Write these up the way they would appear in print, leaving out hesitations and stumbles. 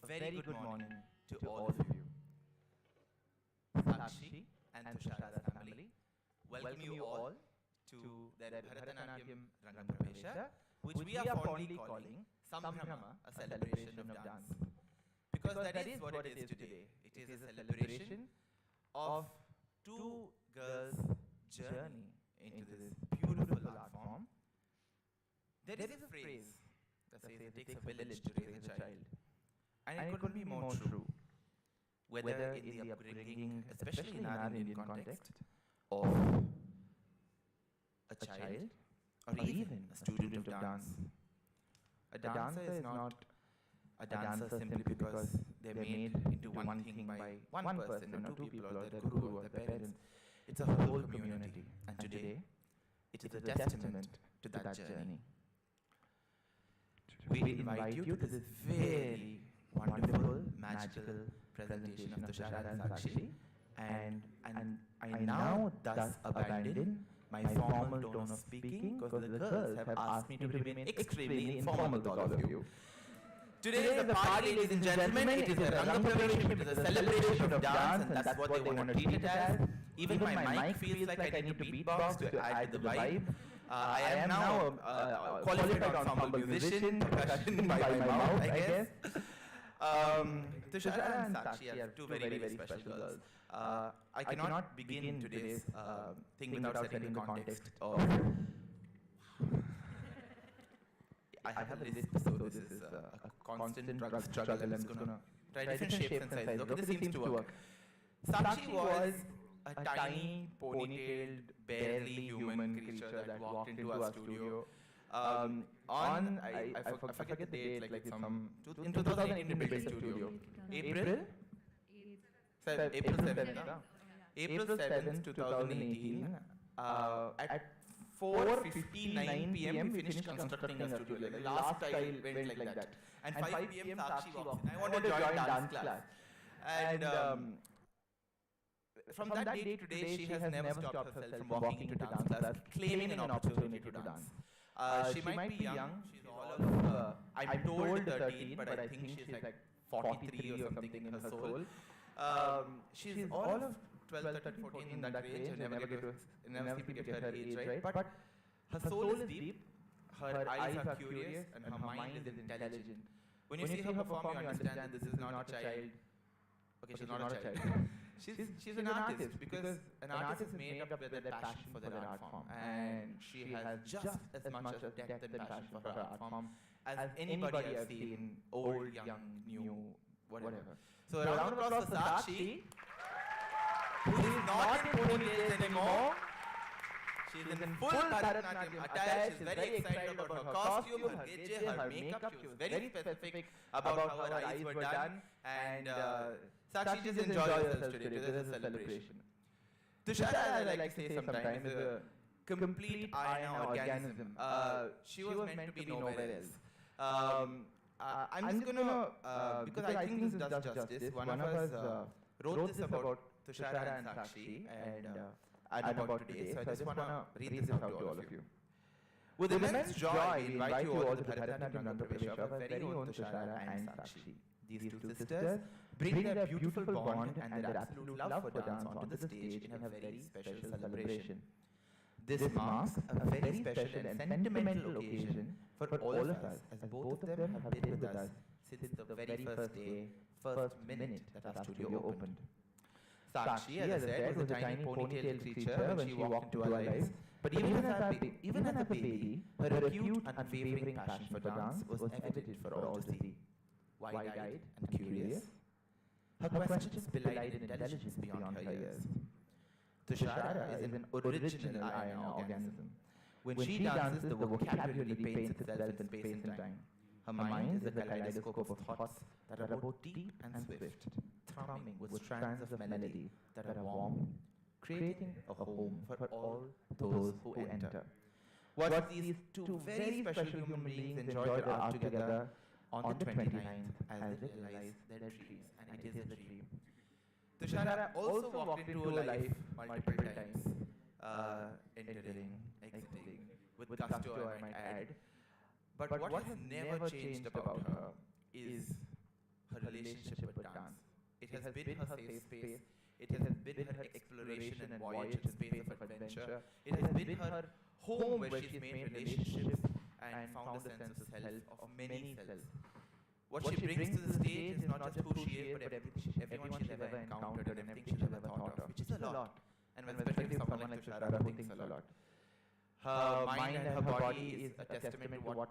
A very good morning to all of you. Sakshi and Tushara's family welcome you all to their Bharatanatyam Rangampravesha, which we are fondly calling Sambhrama, a celebration of dance. Because that is what it is today. It is a celebration of two girls' journey into this beautiful art form. There is a phrase that says it takes a village to raise a child. And it couldn't be more true, whether in the upbringing, especially in our Indian context, of a child or even a student of dance. A dancer is not a dancer simply because they're made into one thing by one person or two people or their guru or their parents. It's a whole community, and today it is a testament to that journey. We invite you to this very wonderful, magical presentation of Tushara and Sakshi, and I now thus abandon my formal tone of speaking because the girls have asked me to remain extremely informal with all of you. Today is a party, ladies and gentlemen. It is a Rangampravesham, it is a celebration of dance, and that's what they want to treat it as. Even my mic feels like I need to beatbox to add to the vibe. I am now a qualified ensemble musician, percussion by my mouth, I guess. Tushara and Sakshi are two very, very special girls. I cannot begin today's thing without setting the context of... I have a list, so this is a constant drug struggle. I'm just going to try different shapes and sizes. Okay, this seems to work. Sakshi was a tiny, ponytailed, barely human creature that walked into our studio I forget the date, like in 2018 we built a studio. April 7th, April 7th, 2018, at 4:59 p.m. we finished constructing a studio. Like the last tile went like that. And 5 p.m. Sakshi walks in. I want to join dance class. And from that day to today, she has never stopped herself from walking into dance class, claiming an opportunity to dance. She might be young. She's all of, I'm told 13, but I think she's like 43 or something in her soul. She's all of 12, 13, 14 in that range. I never seem to get her age right. But her soul is deep, her eyes are curious, and her mind is intelligent. When you see her perform, you understand that this is not a child. Okay, she's not a child. She's an artist, because an artist is made up with their passion for their art form, and she has just as much of depth and passion for her art form as anybody I've seen, old, young, new, whatever. So a round of applause for Sakshi, who is not in ponytails anymore. She's in full Bharatanatyam attire. She's very excited about her costume, her gauge, her makeup. She was very specific about how her eyes were done. And Sakshi just enjoy yourself today. This is a celebration. Tushara, as I like to say sometimes, is a complete Aayana organism. She was meant to be nowhere else. I'm just going to, because I think this does justice, one of us wrote this about Tushara and Sakshi and about today, so I just want to read this out to all of you. With immense joy, we invite you all to the Bharatanatyam Ranga Pravesh of our very own Tushara and Sakshi. These two sisters bring their beautiful bond and their absolute love for dance onto the stage in a very special celebration. This marks a very special and sentimental occasion for all of us, as both of them have been with us since the very first day, first minute that our studio opened. Sakshi, as I said, was a tiny ponytail creature when she walked into our lives. But even as a baby, her acute, unwavering passion for dance was evident for all to see. Wide-eyed and curious, her questions belied intelligence beyond her years. Tushara is an original Aayana organism. When she dances, the vocabulary paints itself in space and time. Her mind is a kaleidoscope of thoughts that are both deep and swift, thrumming with strands of melody that are warm, creating a home for all those who enter. Watch these two very special human beings enjoy their art together on the 29th as they realize their dreams, and it is a dream. Tushara also walked into a life multiple times, entering, exiting, with gusto I might add. But what has never changed about her is her relationship with dance. It has been her safe space. It has been her exploration and voyage in space of adventure. It has been her home where she's made relationships and found a sense of self, of many selves. What she brings to the stage is not just who she is, but everyone she's ever encountered and everything she's ever thought of, which is a lot. And especially someone like Tushara who thinks a lot. Her mind and her body is a testament to what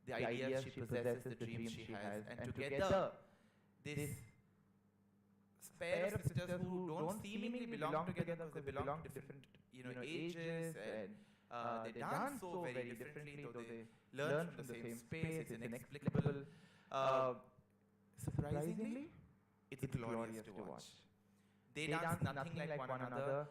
the ideas she possesses, the dreams she has, and together, this pair of sisters who don't seemingly belong together because they belong to different, ages, and they dance so very differently, though they learn from the same space. It's inexplicable. Surprisingly, it's glorious to watch. They dance nothing like one another.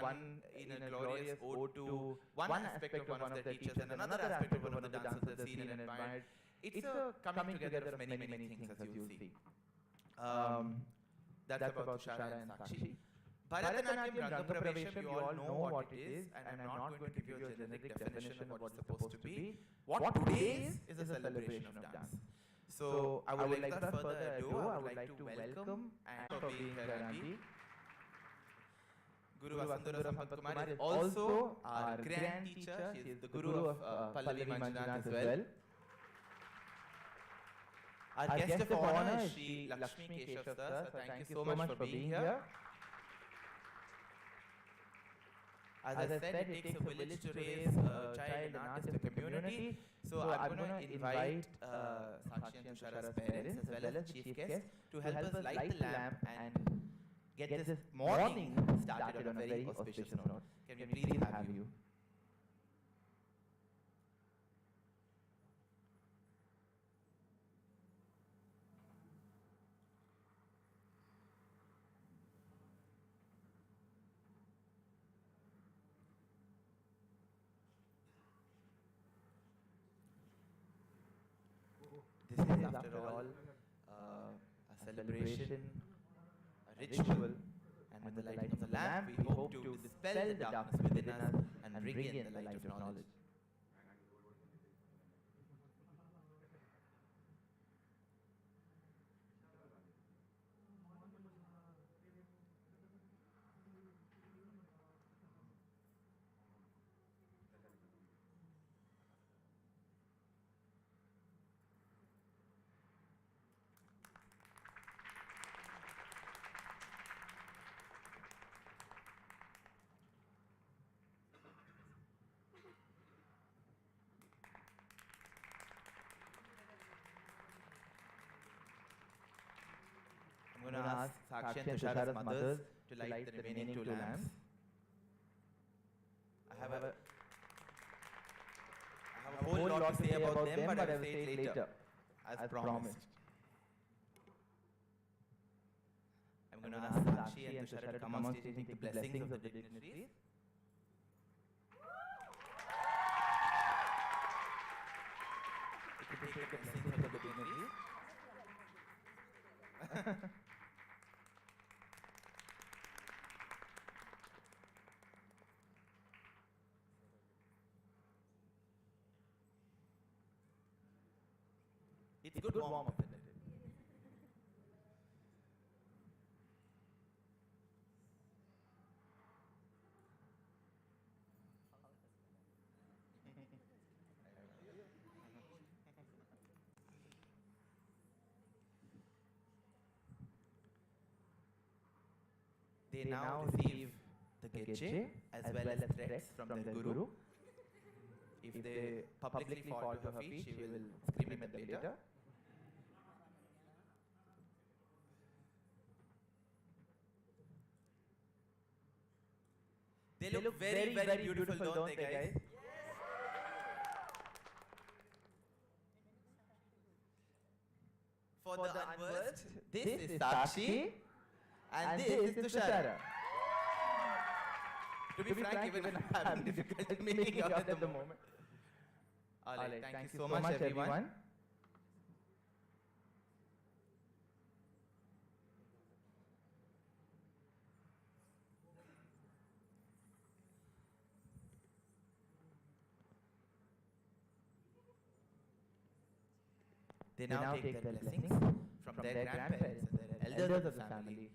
One in a glorious ode to one aspect of one of their teachers and another aspect of one of the dancers they've seen and admired. It's a coming together of many, many things, as you'll see. That's about Tushara and Sakshi. Bharatanatyam Ranga Pravesh, you all know what it is, and I'm not going to give you a generic definition of what it's supposed to be. What today is a celebration of dance. So I would like, without further ado, I would like to welcome and for being here, Auntie. Guru Vasundhara Sampath Kumar is also our grand teacher. She is the guru of Pallavi Manjunath as well. Our guest of honor is Shri Lakshmi Keshav sir. So thank you so much for being here. As I said, it takes a village to raise a child and artist in the community. So I'm going to invite Sakshi and Tushara's parents as well as the chief guest to help us light the lamp and get this morning started on a very auspicious note. Can we please have you? This is, after all, a celebration, a ritual, and with the lighting of the lamp, we hope to dispel the darkness within us and bring in the light of knowledge. I'm going to ask Sakshi and Tushara's mothers to light the remaining 2 lamps. I have a whole lot to say about them, but I will say it later, as promised. I'm going to ask Sakshi and Tushara to come on stage and take the blessings of the dignitaries. You can take the blessings of the dignitaries. It's good warm-up, isn't it? They now receive the geche as well as threats from their guru. If they publicly fall to her feet, she will scream at them later. They look very, very beautiful, don't they, guys? For the unversed, this is Sakshi and this is Tushara. To be frank, even I'm having difficulty making out at the moment. Alright, thank you so much, everyone. They now take their blessings from their grandparents and their elders of the family.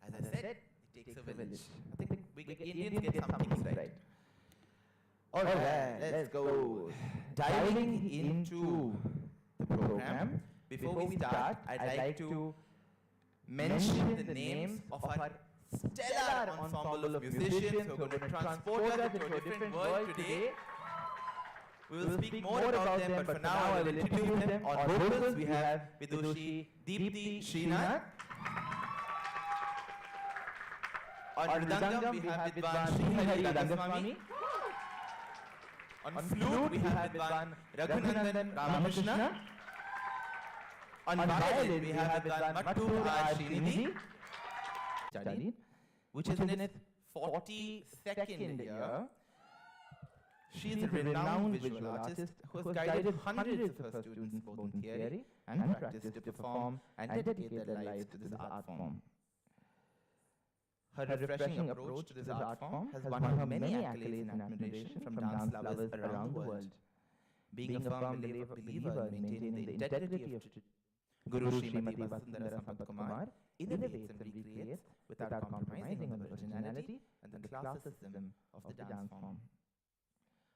As I said, it takes a village. I think Indians get some things right. Alright, let's go. Diving into the program. Before we start, I'd like to mention the names of our stellar ensemble of musicians who are going to transport us into a different world today. We will speak more about them, but for now I will introduce them. On vocals we have Vidushi Deepthi Srinath. On Mridangam we have Vidwan Srihari Rangaswamy. On flute we have Vidwan Raghunandan Ramakrishna. On violin we have Vidwan Mattu R. Srinidhi, which is in its 42nd year. She is a renowned visual artist who has guided hundreds of her students both in theory and practice to perform and dedicate their lives to this art form. Her refreshing approach to this art form has won her many accolades and admiration from dance lovers around the world. Being a firm believer in maintaining the integrity of Guru Srimati Vasundhara Sampath Kumar innovates and recreates without compromising on the originality and the classicism of the dance form.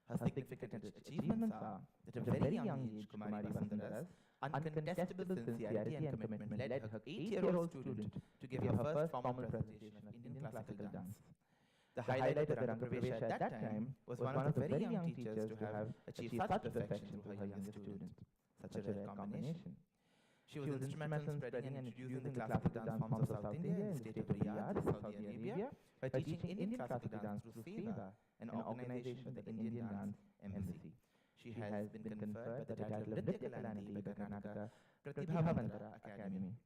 Her significant achievements are that at a very young age, Kumari Vasundhara's uncontestable sincerity and commitment led her 8-year-old student to give her first formal presentation of Indian classical dance. The highlight of the Rangapravesha at that time was one of the very young teachers to have achieved such perfection through her youngest student. Such a rare combination. She was instrumental in spreading and introducing the classical dance forms of South India in the state of Riyadh, Saudi Arabia, by teaching Indian classical dance through SEVA, an organization of the Indian Dance Embassy. She has been conferred the title of Nritya Kalanidhi by Karnataka Pratibha Academy.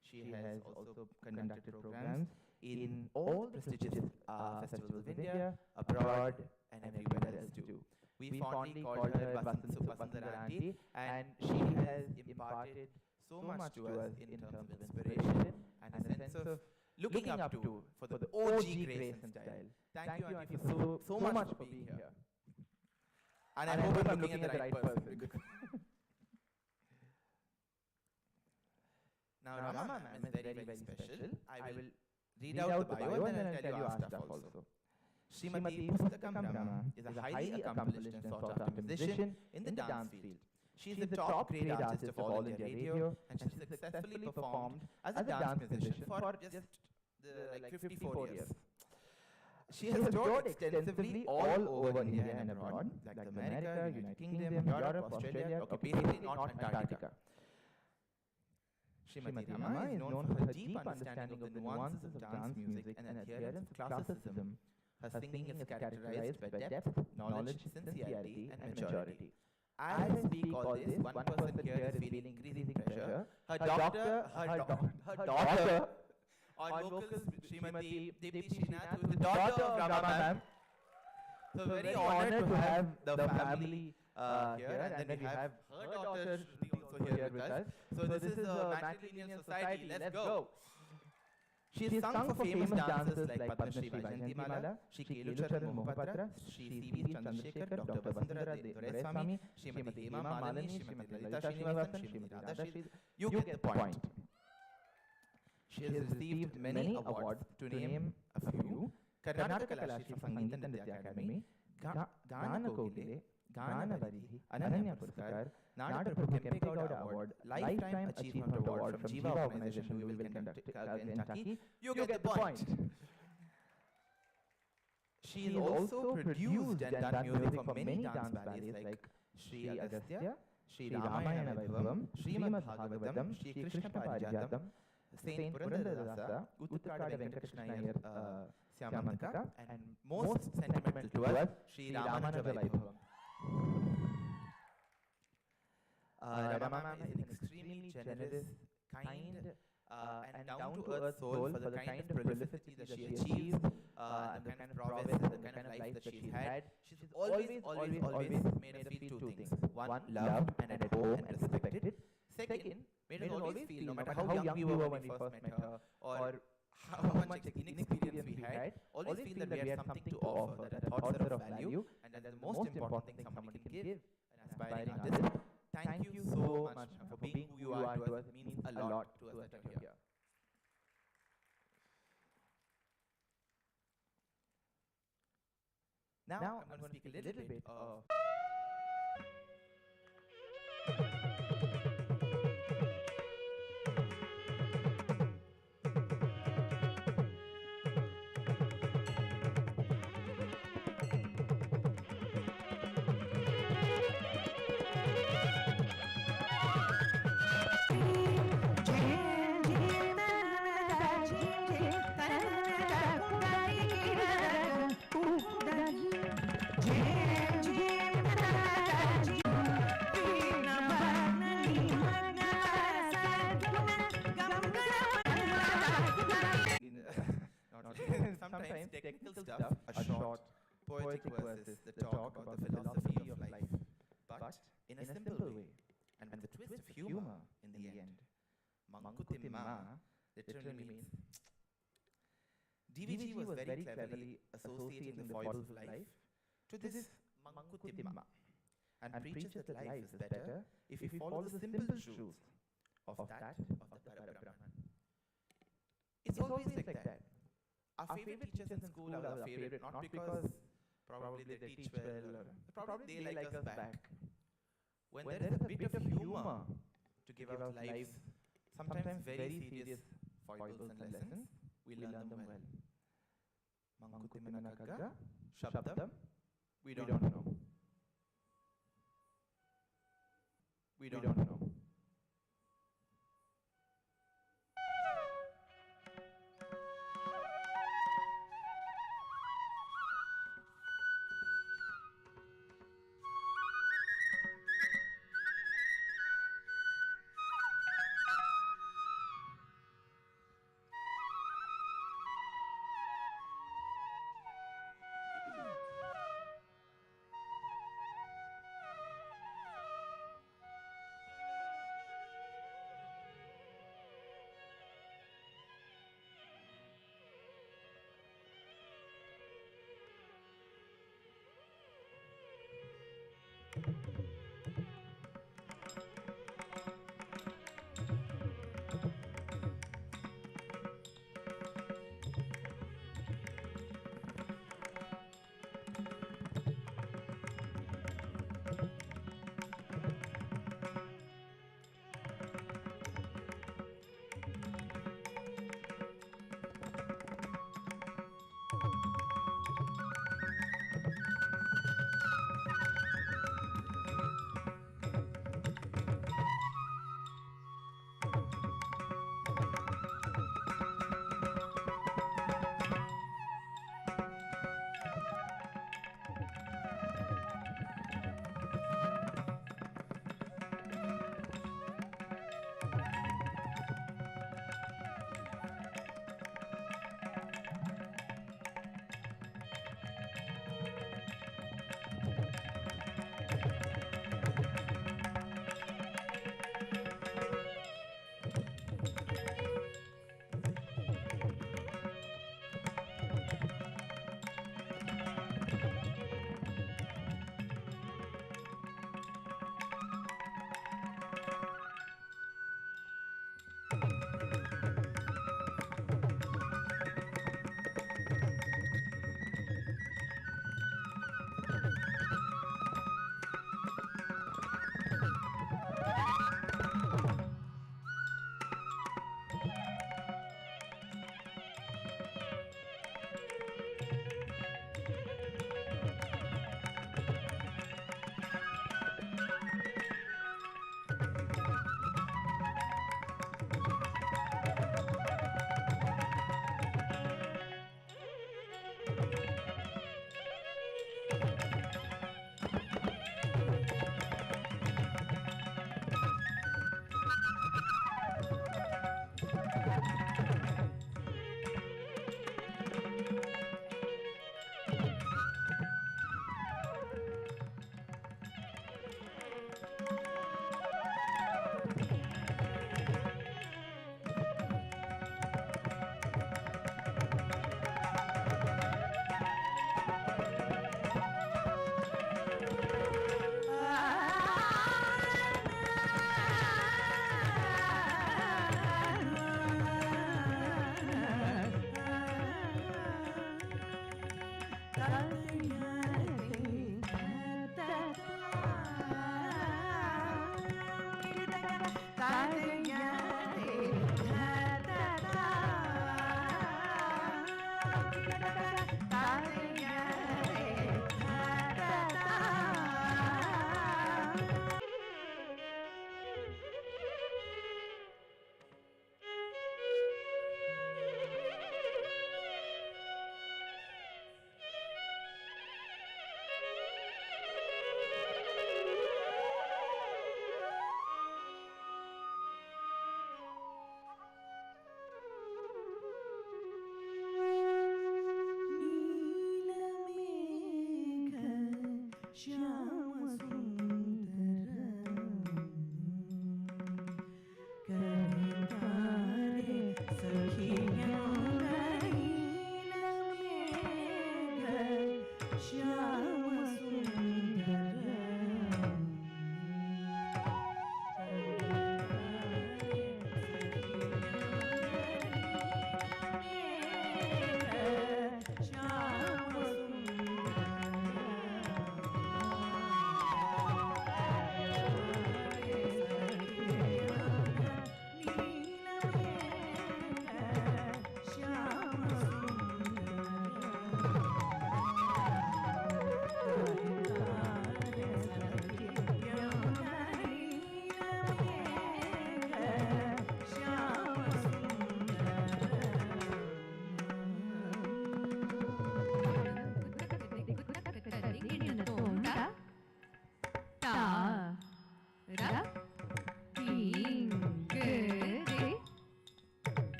She has also conducted programs in all prestigious festivals of India, abroad, and everywhere else too. We fondly called her Vasundhara Auntie, and she has imparted so much to us in terms of inspiration and a sense of looking up to for the OG grace and style. Thank you, Auntie, so much for being here. And I hope I'm looking at the right person. Now, Rama ma'am is very, very special. I will read out the bio and then I'll tell you our stuff also. Srimati Pustakam Rama is a highly accomplished and sought-after musician in the dance field. She is the top grade artist of All India Radio, and she successfully performed as a dance musician for just 54 years. She has toured extensively all over India and abroad, like America, United Kingdom, Europe, Australia, okay, basically not Antarctica. Srimati Rama is known for her deep understanding of the nuances of dance music and adherence to classicism. Her singing is characterized by depth, knowledge, sincerity, and maturity. As I speak all this, one person here is feeling increasing pressure. Her daughter on vocals, Srimati Deepti Srinath, who is the daughter of Rama ma'am. So very honored to have the family here, and then we have her daughter also here with us. So this is a matrilineal society. Let's go. She is sung for famous dancers like Padma Shri Vajayantimala, Shri Kelucharan Mohapatra, Shri C.V. Chandrasekhar, Dr. Vasundhara Doraiswamy, Srimati Hema Malini, Srimati Lalita Srinivasan, Srimati Radha Shri. You get the point. She has received many awards, to name a few: Karnataka Kalashri Sangeeta Nritya Academy, Gana Kogile, Gana Varihi, Ananya Puraskar, Nadaprabhu Kempegowda Award, Lifetime Achievement Award from Jiva Organization, Louisville, Kentucky. You get the point. She has also produced and done music for many dance ballets like Sri Agastya, Sri Ramayana Vaibhavam, Srimad Bhagavatam, Sri Krishna Parijatam, Saint Purandarasa, Uttarkada Venkatkrishna Iyer Syamantaka, and most sentimental to us, Sri Ramananda Vaibhavam. Rama ma'am is an extremely generous, kind, and down-to-earth soul for the kind of prolificity that she achieves, and the kind of prowess and the kind of life that she's had. She's always made us feel two things. One, loved and at home and respected. Second, made us always feel, no matter how young we were when we first met her, or how much inexperience we had, always feel that we had something to offer, that our thoughts are of value, and that the most important thing someone can give an aspiring artist. Thank you so much for being who you are to us. It means a lot to us that you're here. Now I'm going to speak a little bit of sometimes technical stuff are short, poetic verses that talk about the philosophy of life, but in a simple way, and with a twist of humor in the end. Mankutimma literally means DVG was very cleverly associating the foibles of life to this Mankutimma, and preaches that life is better if we follow the simple truth of the Parabrahman. It's always like that. Our favorite teachers in school are our favorite, not because probably they teach well, or probably they like us back. When there is a bit of humor to give out life's sometimes very serious foibles and lessons, we learn them well. Mankutimmanakagga, Shabdam, we don't know. We don't know.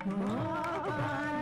Gopal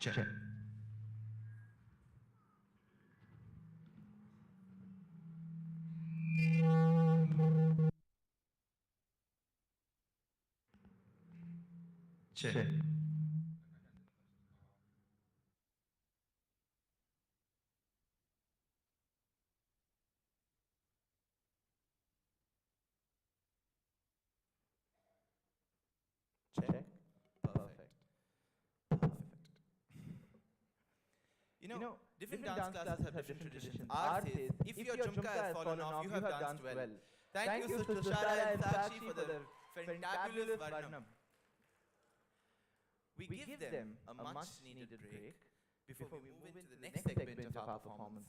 Check. Check. Check. Perfect. Perfect. You know, different dance classes have different traditions. Ours is, if your jhumka has fallen off, you have danced well. Thank you to Tushara and Sakshi for the fantabulous varnam. We give them a much needed break before we move into the next segment of our performance.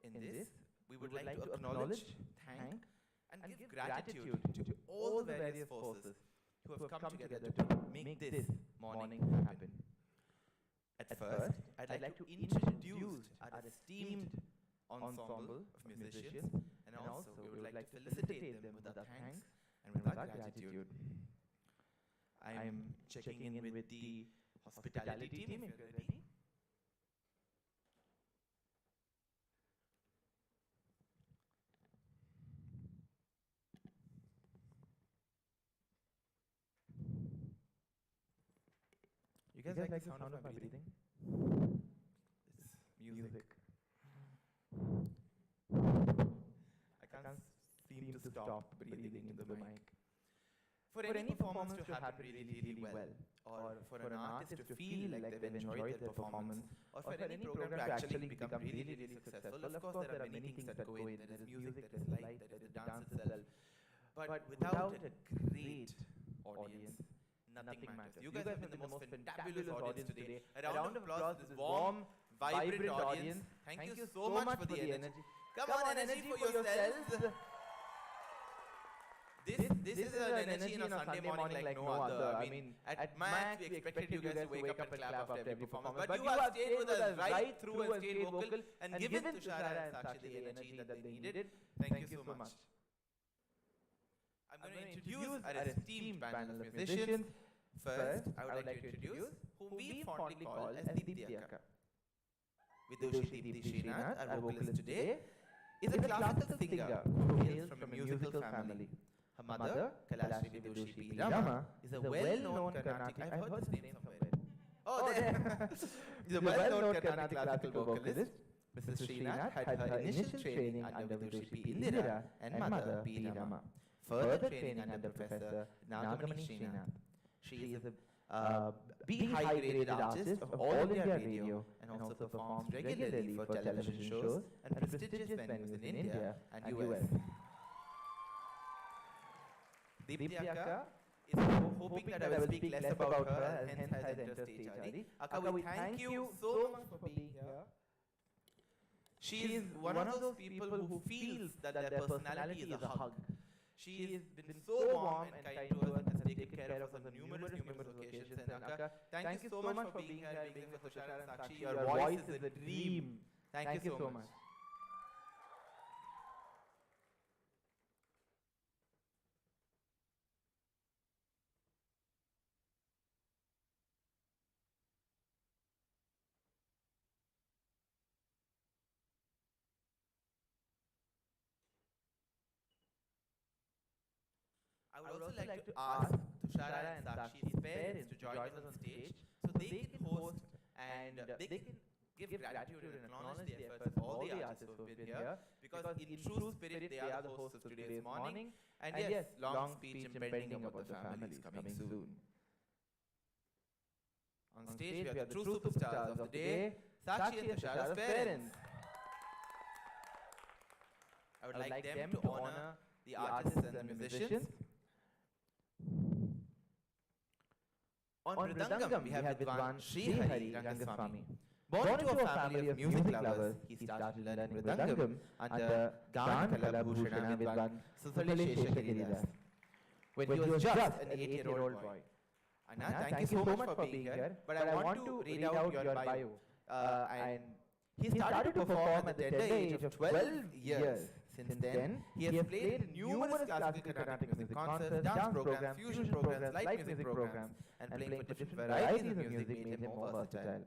In this, we would like to acknowledge, thank, and give gratitude to all the various forces who have come together to make this morning happen. At first, I'd like to introduce our esteemed ensemble of musicians, and also we would like to felicitate them with our thanks and with our gratitude. I'm checking in with the hospitality team if you're ready. You guys like the sound of my breathing? It's music. I can't seem to stop breathing into the mic. For any performance to happen really well, or for an artist to feel like they've enjoyed their performance, or for any program to actually become really successful, of course there are many things that go in. There is music, there is light, there is the dance itself. But without a great audience, nothing matters. You guys have been the most fantabulous audience today. A round of applause to this warm, vibrant audience. Thank you so much for the energy. Come on, energy for yourselves. This is an energy on a Sunday morning like no other. I mean, at max we expected you guys to wake up and clap after every performance, but you have stayed with us right through and stayed vocal and given Tushara and Sakshi the energy that they needed. Thank you so much. I'm going to introduce our esteemed panel of musicians. First, I would like to introduce whom we fondly call as Deepti Akka. Vidushi Deepti Srinath, our vocalist today, is a classical singer who hails from a musical family. Her mother, Kalashri Vidushi Rama, is a well-known Carnatic. I've heard this name somewhere. Oh, there! Is a well-known Carnatic classical vocalist. Mrs. Srinath had her initial training under Vidushi Indira and mother P. Rama. Further training under Professor Nagamani Srinath. She is a B-high-graded artist of All India Radio and also performs regularly for television shows and prestigious venues in India and US. Deepti Akka is hoping that I will speak less about her and hence has entered stage early. Akka, we thank you so much for being here. She is one of those people who feels that their personality is a hug. She has been so warm and kind to us and has taken care of us on numerous occasions. And Akka, thank you so much for being here and being with Tushara and Sakshi. Your voice is a dream. Thank you so much. I would also like to ask Tushara and Sakshi's parents to join us on stage so they can host and they can give gratitude and acknowledge the efforts of all the artists who have been here, because in true spirit they are the hosts of today's morning, and yes, long speech impending about the families coming soon. On stage we have the true superstars of the day, Sakshi and Tushara's parents. I would like them to honor the artists and the musicians. On Mridangam, we have Vidwan Sri Hari Rangaswamy. Born to a family of music lovers, he started learning Mridangam under Gan Kala Bhushana Vidwan Felicitation. When he was just an 8-year-old boy. Anna, thank you so much for being here, but I want to read out your bio. And he started to perform at the tender age of 12 years. Since then, he has played in numerous classical Carnatic music concerts, dance programs, fusion programs, light music programs, and playing for different varieties of music made him more versatile.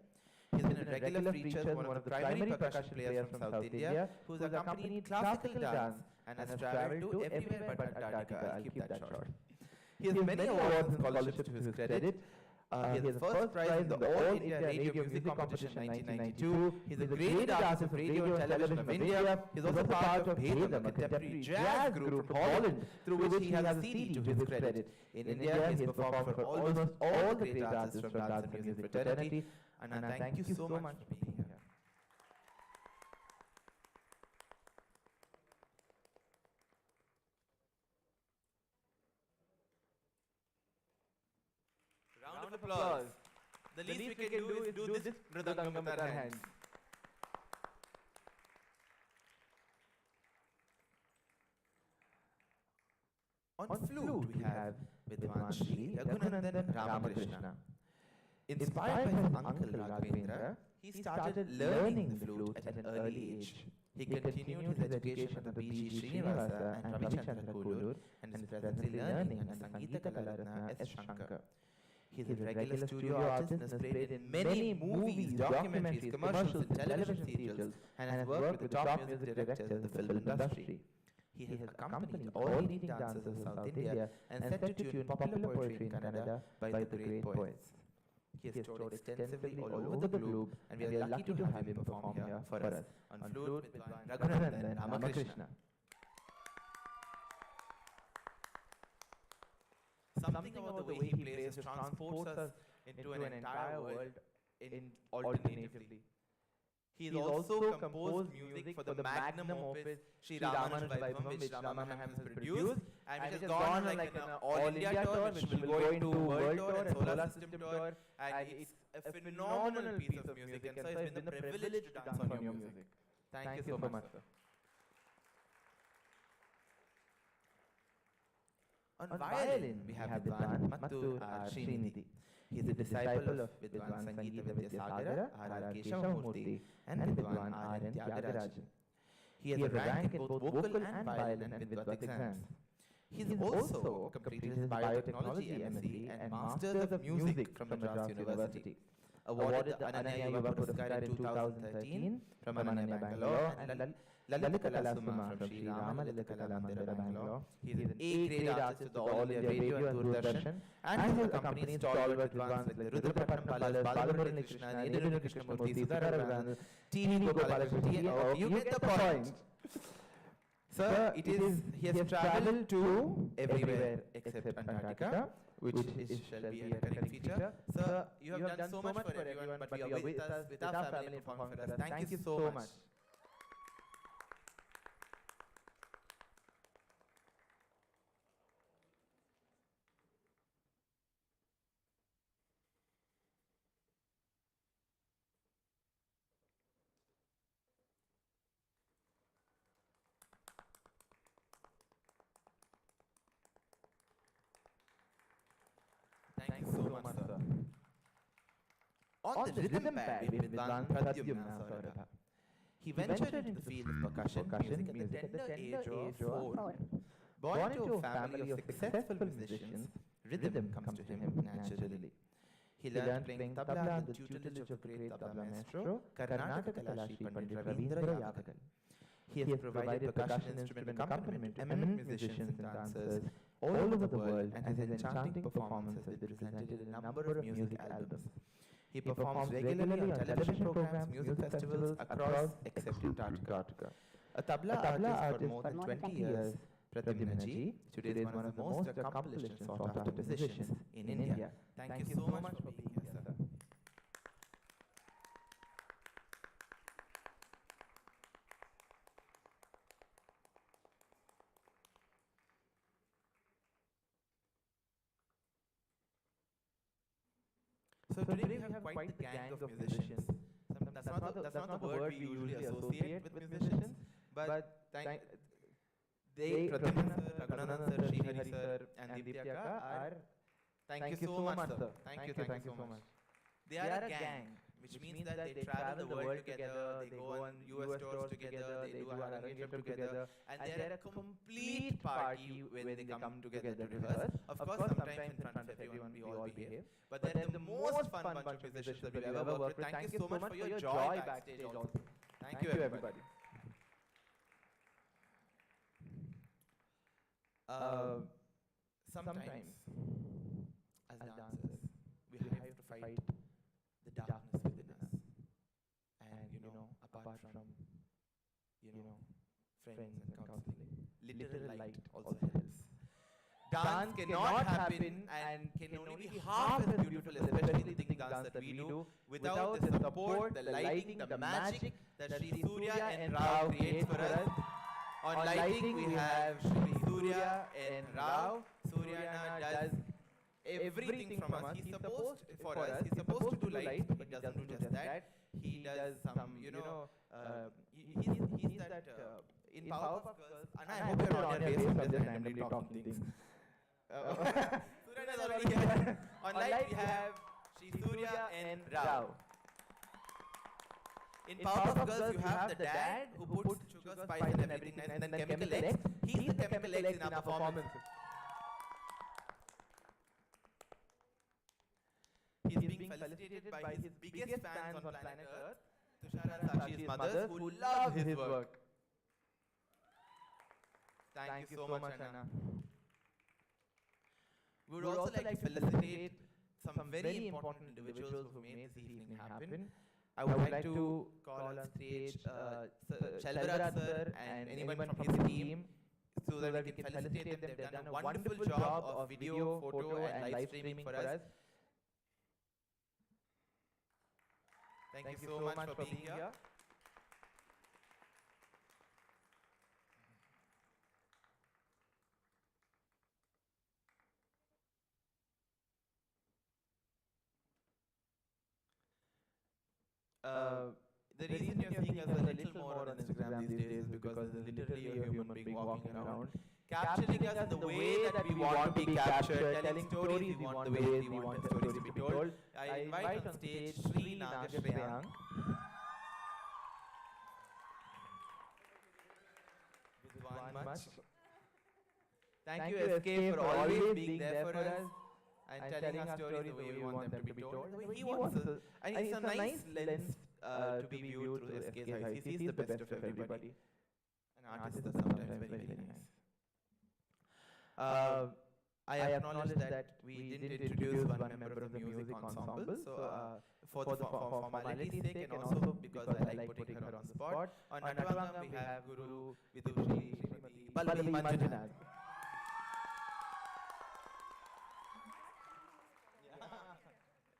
He has been a regular feature as one of the primary percussion players from South India, who has accompanied classical dance and has travelled to everywhere but Antarctica. I'll keep that short. He has many awards and scholarships to his credit. He has the first prize in the All India Radio Music Competition 1992. He's a great artist of radio and television of India. He's also part of Hedam, a contemporary jazz group from Holland, through which he has a CD to his credit. In India, he has performed for almost all the great artists from dance and music fraternity. And I thank you so much for being here. Round of applause. The least we can do is do this mridangam with our hands. On flute we have Vidwan Shri Raghunandan Ramakrishna. Inspired by his uncle Raghavendra, he started learning the flute at an early age. He continued his education at the B.G. Srinivasa and Ravichandra Kulur and is presently learning under Sangeeta Kalaratna S. Shankar. He is a regular studio artist and has played in many movies, documentaries, commercials and television serials and has worked with the top music directors of the film industry. He has accompanied all leading dancers of South India and set to tune popular poetry in Kannada by the great poets. He has toured extensively all over the globe and we are lucky to have him perform here for us on flute with Raghunandan Ramakrishna. Something about the way he plays just transports us into an entire world alternatively. He has also composed music for the magnum opus Sri Ramanuj Vaibhavam, which Ramanam has produced and which has gone like an all-India tour, which will go into world tour and solar system tour, and it's a phenomenal piece of music, and so it's been a privilege to dance on your music. Thank you so much, sir. On violin, we have Vidwan Mattur R. Srinidhi. He is a disciple of Vidwan Sangeeta Vidyasagara R. Keshavamurthy and Vidwan R.N. Tyagarajan. He has a rank in both vocal and violin and Vidvat exams. He has also completed his biotechnology MSc and Masters of Music from Madras University. Awarded the Ananya Yuva Puraskar in 2013 from Ananya Bangalore and Lalita Kalasuma from Sri Rama Lalita Kala Mandira Bangalore. He is an A-grade artist of the All India Radio and Doordarshan and has accompanied stalwart Vidwans like the Rudrapatnam Palas, Balamurali Krishna, Nidurani Krishnamurthy, Sudhara Raghunandan, T.V. Gopalakrishna. You get the point. Sir, he has travelled to everywhere except Antarctica, which shall be a recurring feature. Sir, you have done so much for everyone, but you are with us, with our family, and performing for us. Thank you so much. Thank you so much, sir. On the rhythm pad with Vidwan Pradyumna Saurabha. He ventured into the field of percussion music at the tender age of 4. Born into a family of successful musicians, rhythm comes to him naturally. He learned playing tabla under the tutelage of great tabla maestro, Karnataka Kalashi Pandit Ravindra Yadagal. He has provided percussion instrument accompaniment to eminent musicians and dancers all over the world and his enchanting performances have been presented in a number of music albums. He performs regularly on television programs, music festivals across except in Karnataka. A tabla artist for more than 20 years, Pradyumna ji today is one of the most accomplished and sought-after musicians in India. Thank you so much for being here, sir. So today we have quite the gang of musicians. That's not the word we usually associate with musicians, but Pradyumna sir, Raghunandan sir, Srihari sir and Deepyaka are, thank you so much sir, thank you so much. They are a gang, which means that they travel the world together, they go on US tours together, they do Arangetram together, and they're a complete party when they come together to rehearse. Of course, sometimes in front of everyone we all behave, but they're the most fun bunch of musicians that we've ever worked with. Thank you so much for your joy backstage also. Thank you everybody. Sometimes, as dancers, we have fight the darkness within us. And, apart from, friends and counseling, literal light also helps. Dance cannot happen and can only be half as beautiful, especially the dance that we do, without the support, the lighting, the magic that Sri Surya and Rao creates for us. On lighting, we have Sri Surya and Rao. Suryana does everything from us. He's supposed to do light, but he doesn't do just that. He does some, he's that in Powerpuff Girls. And I hope you're on your face, I'm just randomly talking things. Suryana is already here. On light, we have Sri Surya and Rao. In Powerpuff Girls, you have the dad who puts sugar, spice and everything nice, and then chemical X. He's the chemical X in our performance. He's being felicitated by his biggest fans on planet Earth, Tushara and Sakshi's mothers, who love his work. Thank you so much, Anna. We would also like to felicitate some very important individuals who made this evening happen. I would like to call on stage Shalvaraj sir and anyone from his team so that we can felicitate them. They've done a wonderful job of video, photo and live streaming for us. Thank you so much for being here. The reason you're seeing us a little more on Instagram these days is because there's literally a human being walking around, capturing us in the way that we want to be captured, telling stories we want the way we want the stories to be told. I invite on stage Sri Nagashreyang. With one much. Thank you, SK, for always being there for us and telling our stories the way we want them to be told. The way he wants us. And it's a nice lens to be viewed through SK's eyes. He sees the best of everybody. An artist is sometimes very, very nice. I acknowledge that we didn't introduce one member of the music ensemble, so for formality's sake and also because I like putting her on the spot. On Natavangam we have Guru Vidushi Pallavi Manjunath.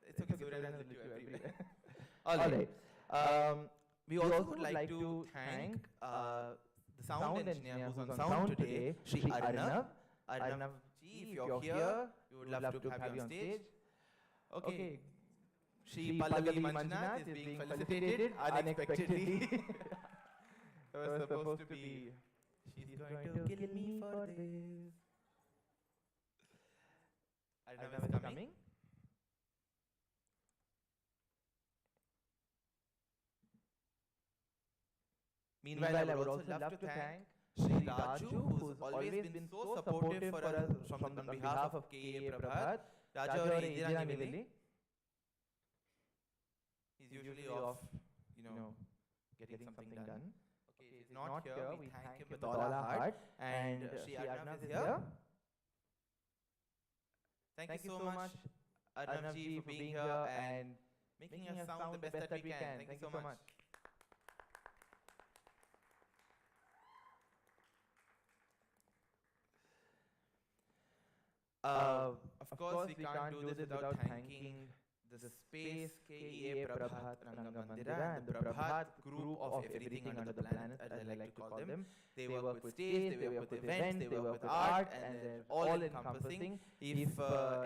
It's okay, Surya has it everywhere. Alright. We also would like to thank the sound engineer who's on sound today, Shri Arnav. Arnav ji, if you're here, we would love to have you on stage. Okay. Shri Pallavi Manjunath is being felicitated unexpectedly. It was supposed to be, she's going to kill me for this. Arnav is coming. Meanwhile, I would also love to thank Sri Raju, who's always been so supportive for us on behalf of KA Prabhat. Raju or Indira Nivili. He's usually off, getting something done. Okay, he's not here. We thank him with all our heart. And Sri Arnav is here. Thank you so much, Arnav ji, for being here and making us sound the best that we can. Thank you so much. Of course, we can't do this without thanking the space KEA Prabhat Rangamandira and the Prabhat group of everything under the planet, as I like to call them. They work with stage, they work with events, they work with art, and they're all encompassing. If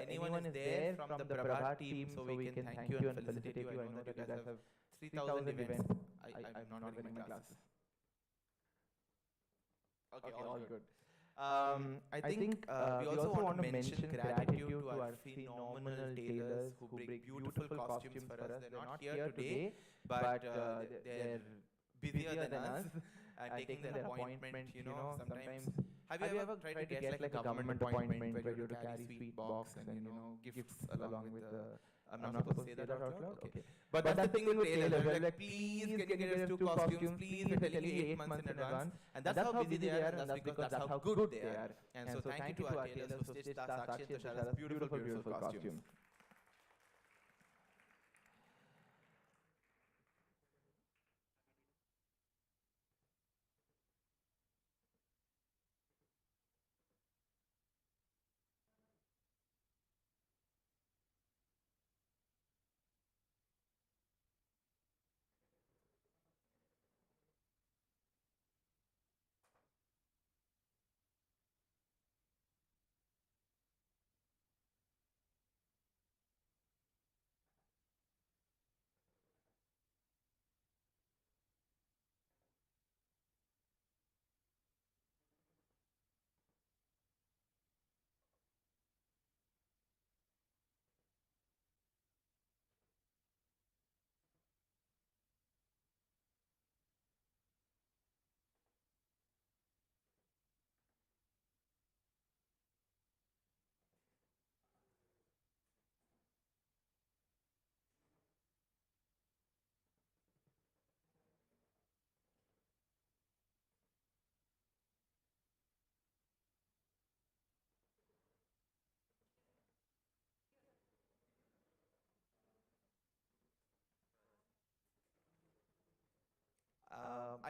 anyone is there from the Prabhat team, so we can thank you and felicitate you. I know that you guys have 3,000 events. I'm not wearing my glasses. Okay, all good. I think we also want to mention gratitude to our phenomenal tailors who bring beautiful costumes for us. They're not here today, but they're busier than us, taking their appointment, sometimes. Have you ever tried to get like a government appointment where you have to carry sweet box and, gifts along with the... I'm not supposed to say that out loud? Okay. But that's the thing with tailors. They're like, please, can you get us 2 costumes? Please, we're telling you 8 months in advance. And that's how busy they are, and that's because that's how good they are. And so thank you to our tailors who stitched Sakshi and Tushara's beautiful, beautiful costumes.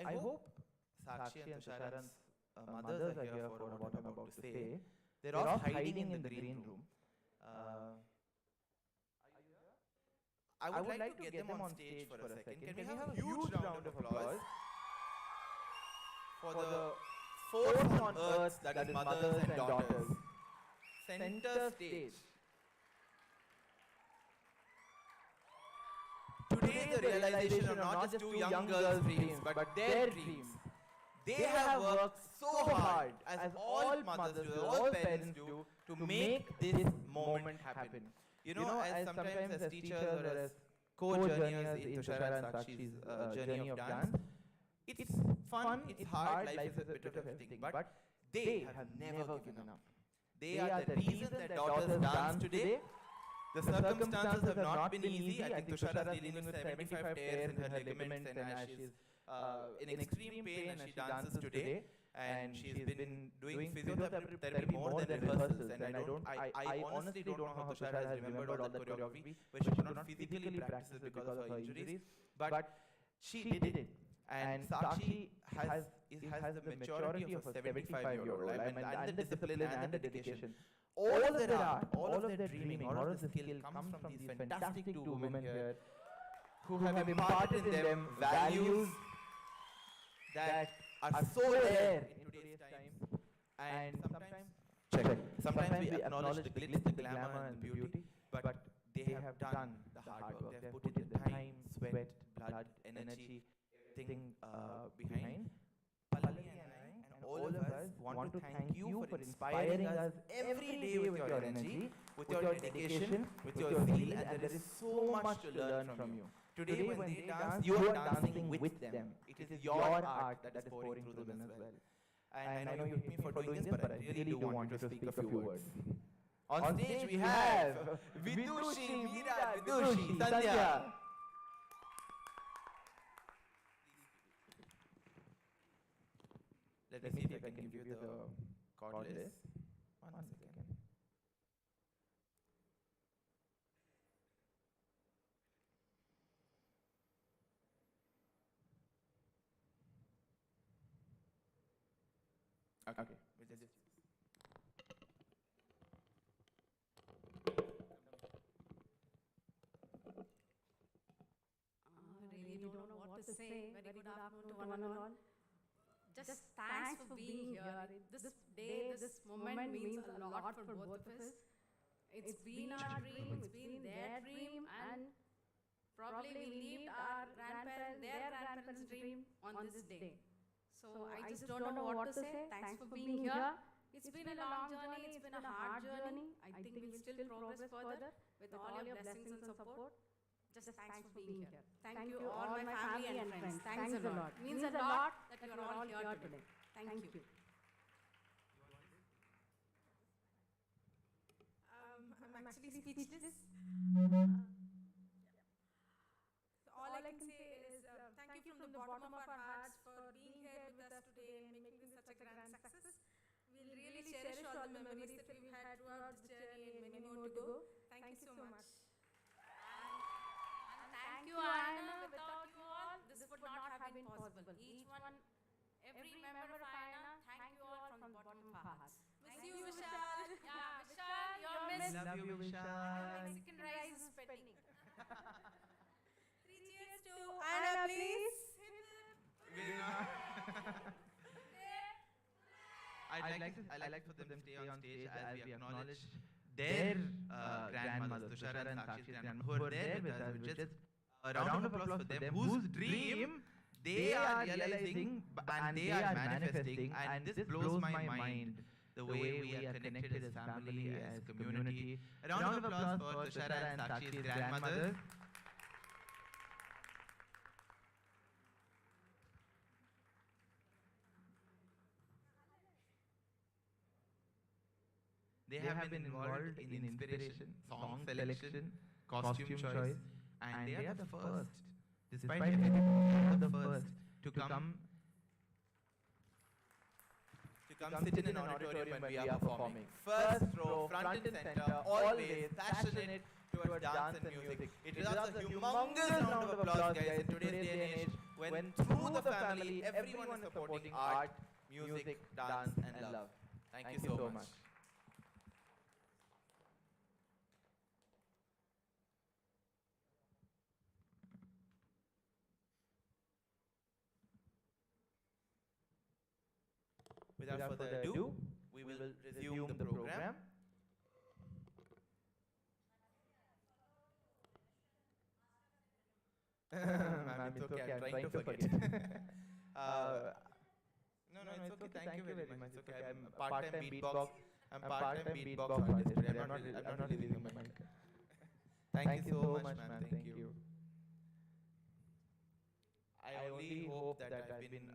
I hope Sakshi and Tushara's mothers are here for what I'm about to say. They're off hiding in the green room. I would like to get them on stage for a second. Can we have a huge round of applause for the force on earth that is mothers and daughters? Center stage. Today the realization of not just two young girls' dreams, but their dreams. They have worked so hard, as all mothers do, all parents do, to make this moment happen. You know, as sometimes as teachers or as co-journeyers in Tushara and Sakshi's journey of dance, it's fun, it's hard, life is a bit of everything, but they have never given up. They are the reason that daughters dance today. The circumstances have not been easy. I think Tushara is dealing with 75 tears in her ligaments, and as she's in extreme pain as she dances today, and she's been doing physiotherapy more than rehearsals, and I honestly don't know how Tushara has remembered all that choreography, but she could not physically practice it because of her injuries, but she did it. And Sakshi has the maturity of a 75-year-old, and the discipline and the dedication. All of their art, all of their dreaming, all of the skill comes from these fantastic two women here who have imparted in them values that are so rare in today's time. And sometimes we acknowledge the glitz, the glamour, and the beauty, but they have done the hard work. They have put in the time, sweat, blood, energy, everything behind. And all of us want to thank you for inspiring us every day with your energy, with your dedication, with your zeal, and there is so much to learn from you. Today when they dance, you are dancing with them. It is your art that is pouring through them as well. And I know you hate me for doing this, but I really do want you to speak a few words. On stage we have Vidushi, Meera, Vidushi, Sandhya. Let me see if I can give you the chord list. One second. Okay. We'll just really don't know what to say. Very good afternoon to one and all. Just thanks for being here. This day, this moment means a lot for both of us. It's been our dream, it's been their dream, and probably we lived our grandparents, their grandparents' dream on this day. So I just don't know what to say. Thanks for being here. It's been a long journey, it's been a hard journey. I think we'll still progress further with all your blessings and support. Just thanks for being here. Thank you all my family and friends. Thanks a lot. Means a lot that you are all here today. Thank you. I'm actually speechless. All I can say is thank you from the bottom of our hearts for being here with us today and making this such a grand success. We'll really cherish all the memories that we've had throughout this journey and many more to go. Thank you so much. Thank you, Aayana. Without you all, this would not have been possible. Each one, every member of Aayana, thank you all from the bottom of our hearts. Miss you, Vishal. Yeah, Vishal, you're missed. Love you, Vishal. Mexican rice is pending. 3 cheers to Aayana, please. I'd like for them to stay on stage as we acknowledge their grandmothers, Tushara and Sakshi's grandmothers, who are there with us, which is a round of applause for them, whose dream they are realizing and they are manifesting, and this blows my mind, the way we are connected as family, as community. A round of applause for Tushara and Sakshi's grandmothers. They have been involved in inspiration, song selection, costume choice, and they are the first, despite everything, they are the first to come sit in an auditorium when we are performing. First row, front and center, always passionate towards dance and music. It deserves a humongous round of applause, guys, in today's day and age, when through the family everyone is supporting art, music, dance and love. Thank you so much. Without further ado, we will resume the program. Ma'am, it's okay, I'm trying to forget. No, it's okay, thank you very much. It's okay, I'm a part-time beatbox artist today. I'm not releasing my mic. Thank you so much, ma'am, thank you. I only hope that I've been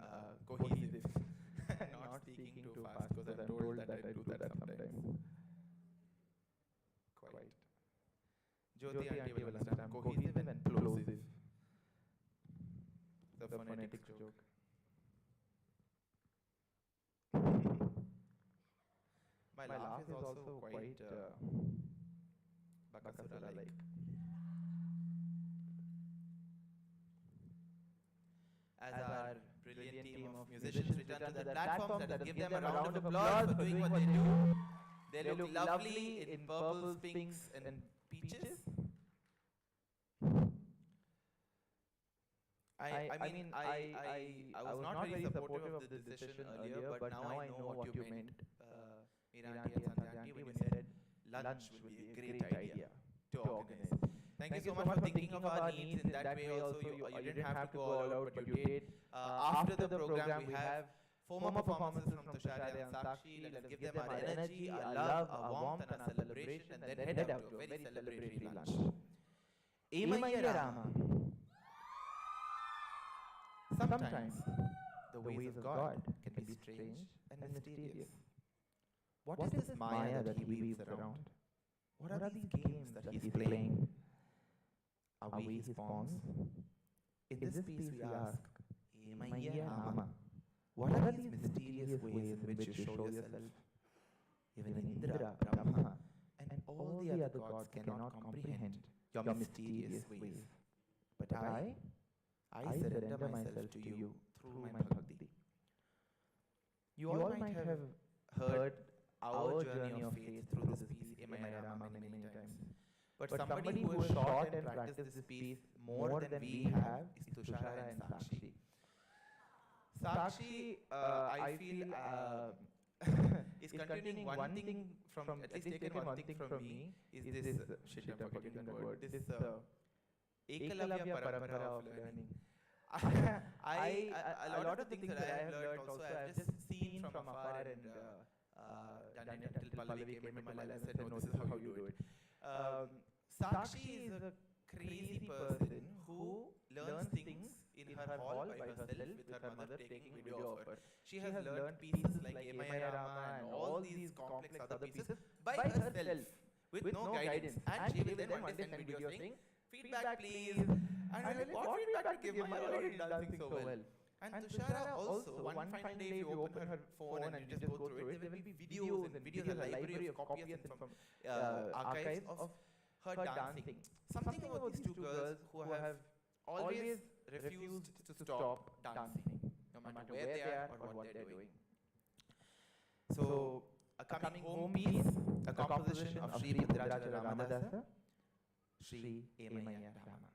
cohesive and not speaking too fast, because I'm told that I do that sometimes. Quite. Jyoti auntie will understand. Cohesive and plosive. The phonetics joke. My laugh is also quite Bakasura-like. As our brilliant team of musicians return to their platforms, let us give them a round of applause for doing what they do. They look lovely in purples, pinks and peaches. I was not very supportive of this decision earlier, but now I know what you meant, Meera auntie and Sandhya auntie, when you said lunch would be a great idea to organize. Thank you so much for thinking of our needs in that way also. You didn't have to go all out, but you did. After the program, we have 4 more performances from Tushara and Sakshi. Let us give them our energy, our love, our warmth and our celebration, and then head out to a very celebratory lunch. Rama. Sometimes the ways of God can be strange and mysterious. What is this Maya that he weaves around? What are these games that he's playing? Are we his pawns? In this piece we ask, Rama, what are these mysterious ways in which you show yourself? Even Indra, Brahma, and all the other gods cannot comprehend your mysterious ways. But I surrender myself to you through my bhakti. You all might have heard our journey of faith through this piece, Rama, many times. But somebody who has taught and practiced this piece more than we have is Tushara and Sakshi. Sakshi, I feel, is continuing one thing from, at least taken one thing from me, is this, shit, I'm forgetting that word, this Ekalavya Parampara of learning. A lot of the things that I have learned also, I have just seen from afar and done it until Pallavi came into my life and said, no, this is how you do it. Sakshi is a crazy person who learns things in her hall by herself with her mother taking video of her. She has learned pieces like Rama and all these complex other pieces by herself with no guidance. And she will then one day send video saying, feedback please. And I'm like, what feedback to give? I'm already dancing so well. And Tushara also, one fine day if you open her phone and you just go through it, there will be videos and videos, a library of copies from archives of her dancing. Something about these two girls who have always refused to stop dancing, no matter where they are or what they're doing. So, a coming home piece, a composition of Sri Bhadraja Ramadasa, Sri Emaya Rama.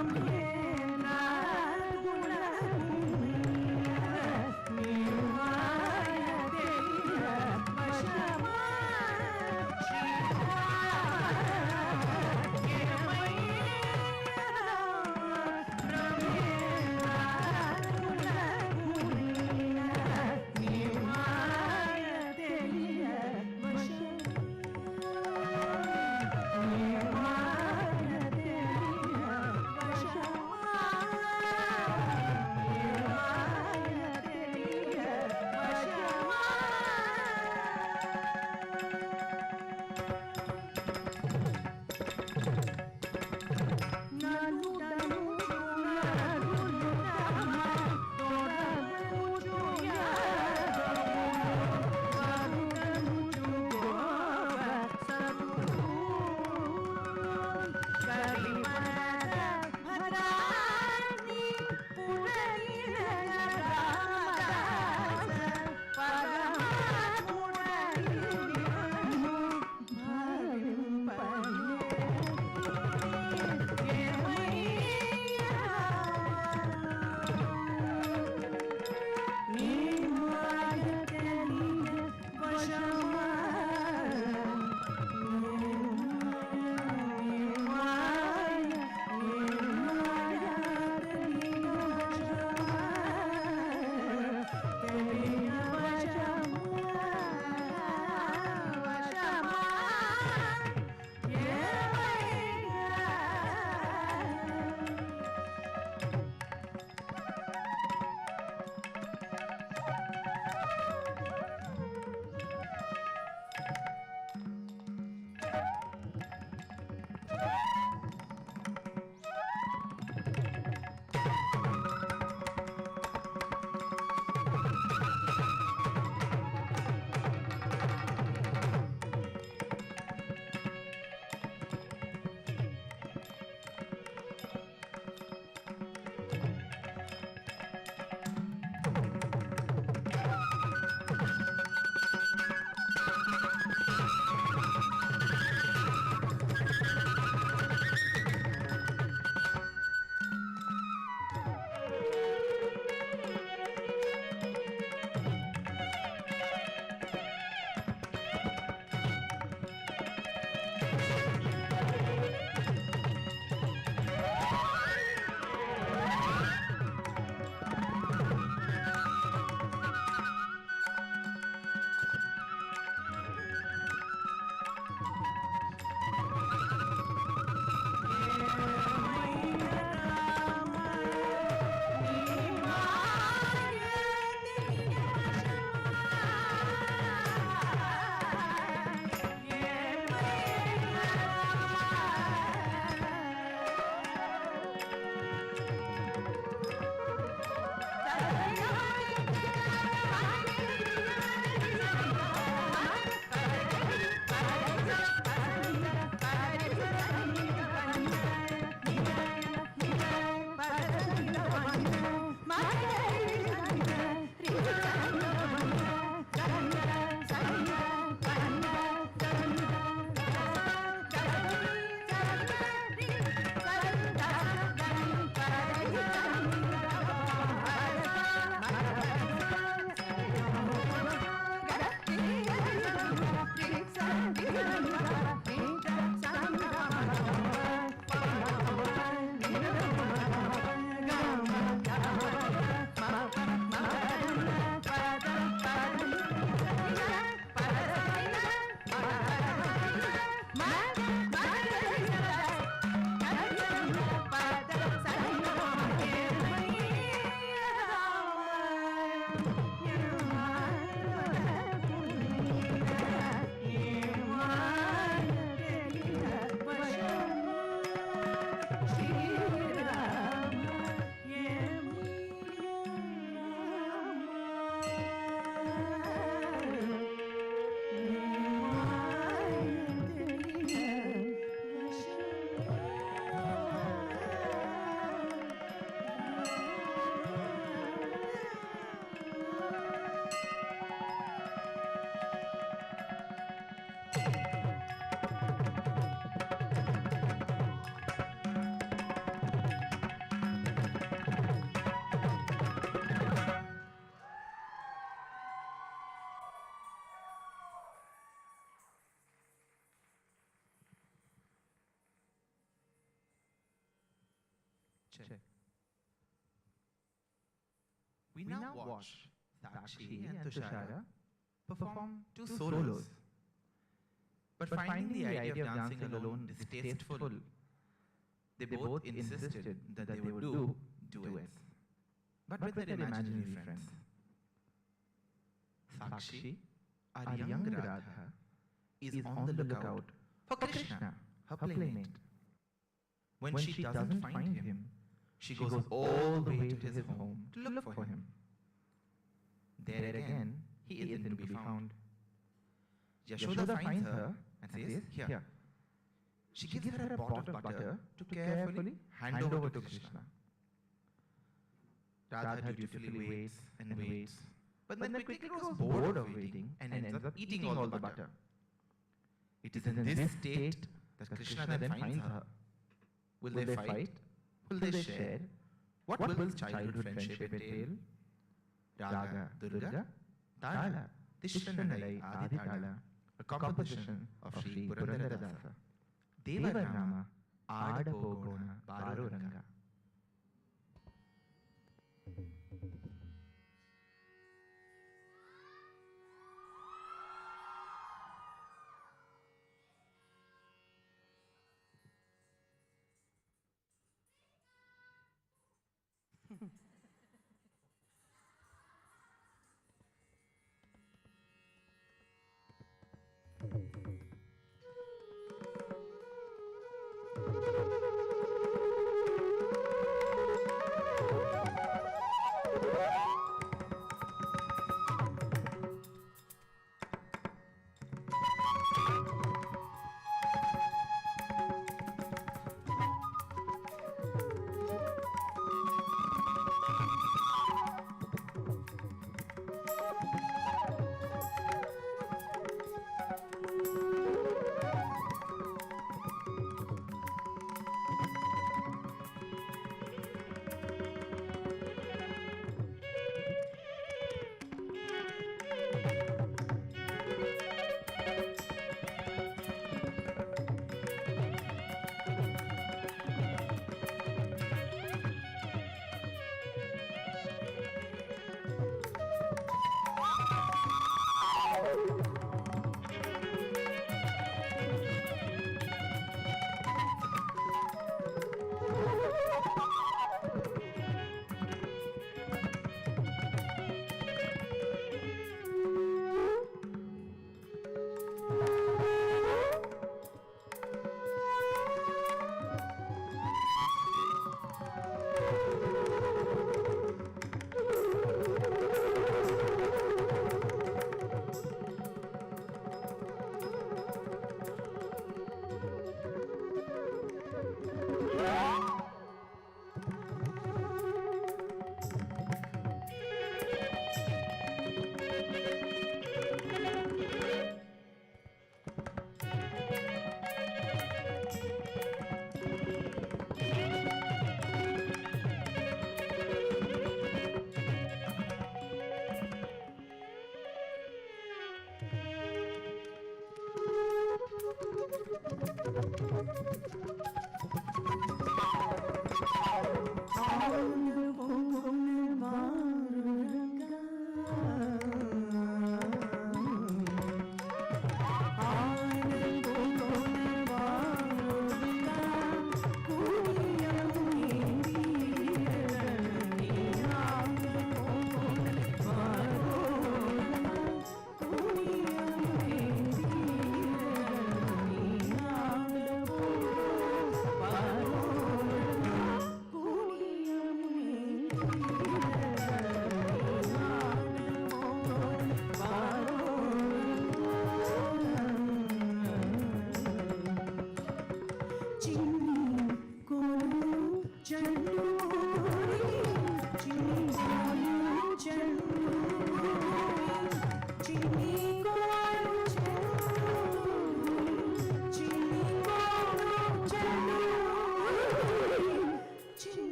From We now watch Sakshi and Tushara perform two solos. But finding the idea of dancing alone distasteful, they both insisted that they would do duets, but with their imaginary friends. Sakshi, our young Radha, is on the lookout for Krishna, her playmate. When she doesn't find him, she goes all the way to his home to look for him. There again, he isn't to be found. Yashoda finds her and says, "Here." She gives her a pot of butter to carefully hand over to Krishna. Radha dutifully waits and waits, but then quickly grows bored of waiting and ends up eating all the butter. It is in this state that Krishna then finds her. Will they fight? Will they share? What will childhood friendship entail? Raga, Durga, Tala, Tishranalai, Aditala, a composition of Sri Purandaradasa. Devarnama, Adapogona, Baruranga.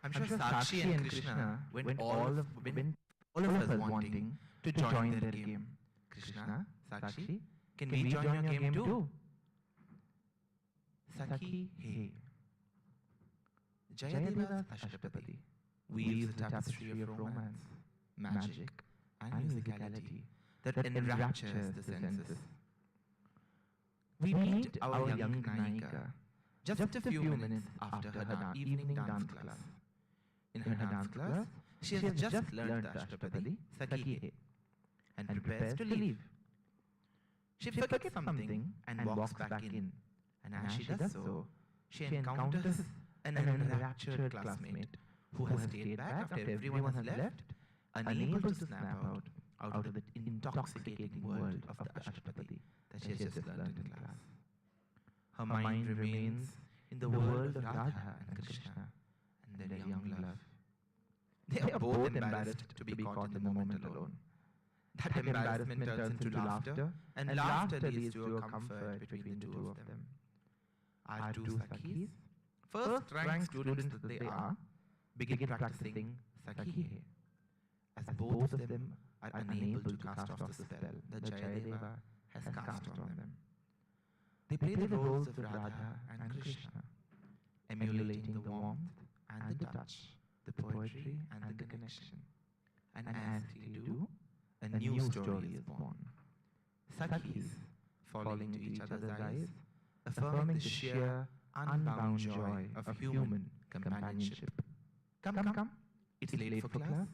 I'm sure Sakshi and Krishna went all of us wanting to join their game. Krishna, Sakshi, can we join your game too? Sakhi, hey. Jayadeva's Ashtapadi weaves a tapestry of romance, magic, and musicality that enraptures the senses. We meet our young Naika just a few minutes after her evening dance class. In her dance class, she has just learned the Ashtapadi, Sakhi, and prepares to leave. She forgets something and walks back in, and as she does so, she encounters an enraptured classmate who has stayed back after everyone has left, unable to snap out of the intoxicating world of the Ashtapadi that she has just learned in class. Her mind remains in the world of Radha and Krishna and their young love. They are both embarrassed to be caught in the moment alone. That embarrassment turns into laughter, and laughter leads to a comfort between the two of them. Our two Sakhis, first-rank students that they are, begin practicing Sakhi, as both of them are unable to cast off the spell that Jayadeva has cast on them. They play the roles of Radha and Krishna, emulating the warmth and the touch, the poetry and the connection. And as they do, a new story is born. Sakhis falling into each other's eyes, affirming the sheer, unbound joy of human companionship. Come, it's late for class.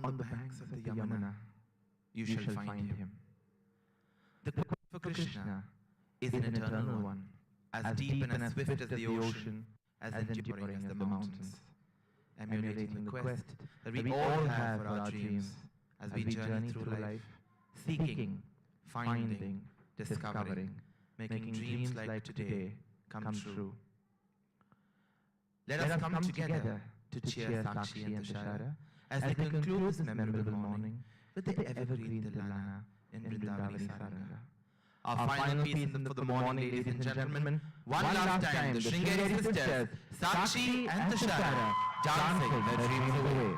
on the banks of the Yamuna, you shall find him. The quest for Krishna is an eternal one, as deep and as swift as the ocean, as enduring as the mountains. Emulating the quest that we all have for our dreams as we journey through life, seeking, finding, discovering, making dreams like today come true. Let us come together to cheer Sakshi and Tushara as they conclude this memorable morning with the evergreen Tilana in Vrindavani Saranga. Our final piece for the morning, ladies and gentlemen, one last time, the Sringeri sisters, Sakshi and Tushara, dancing their dreams away.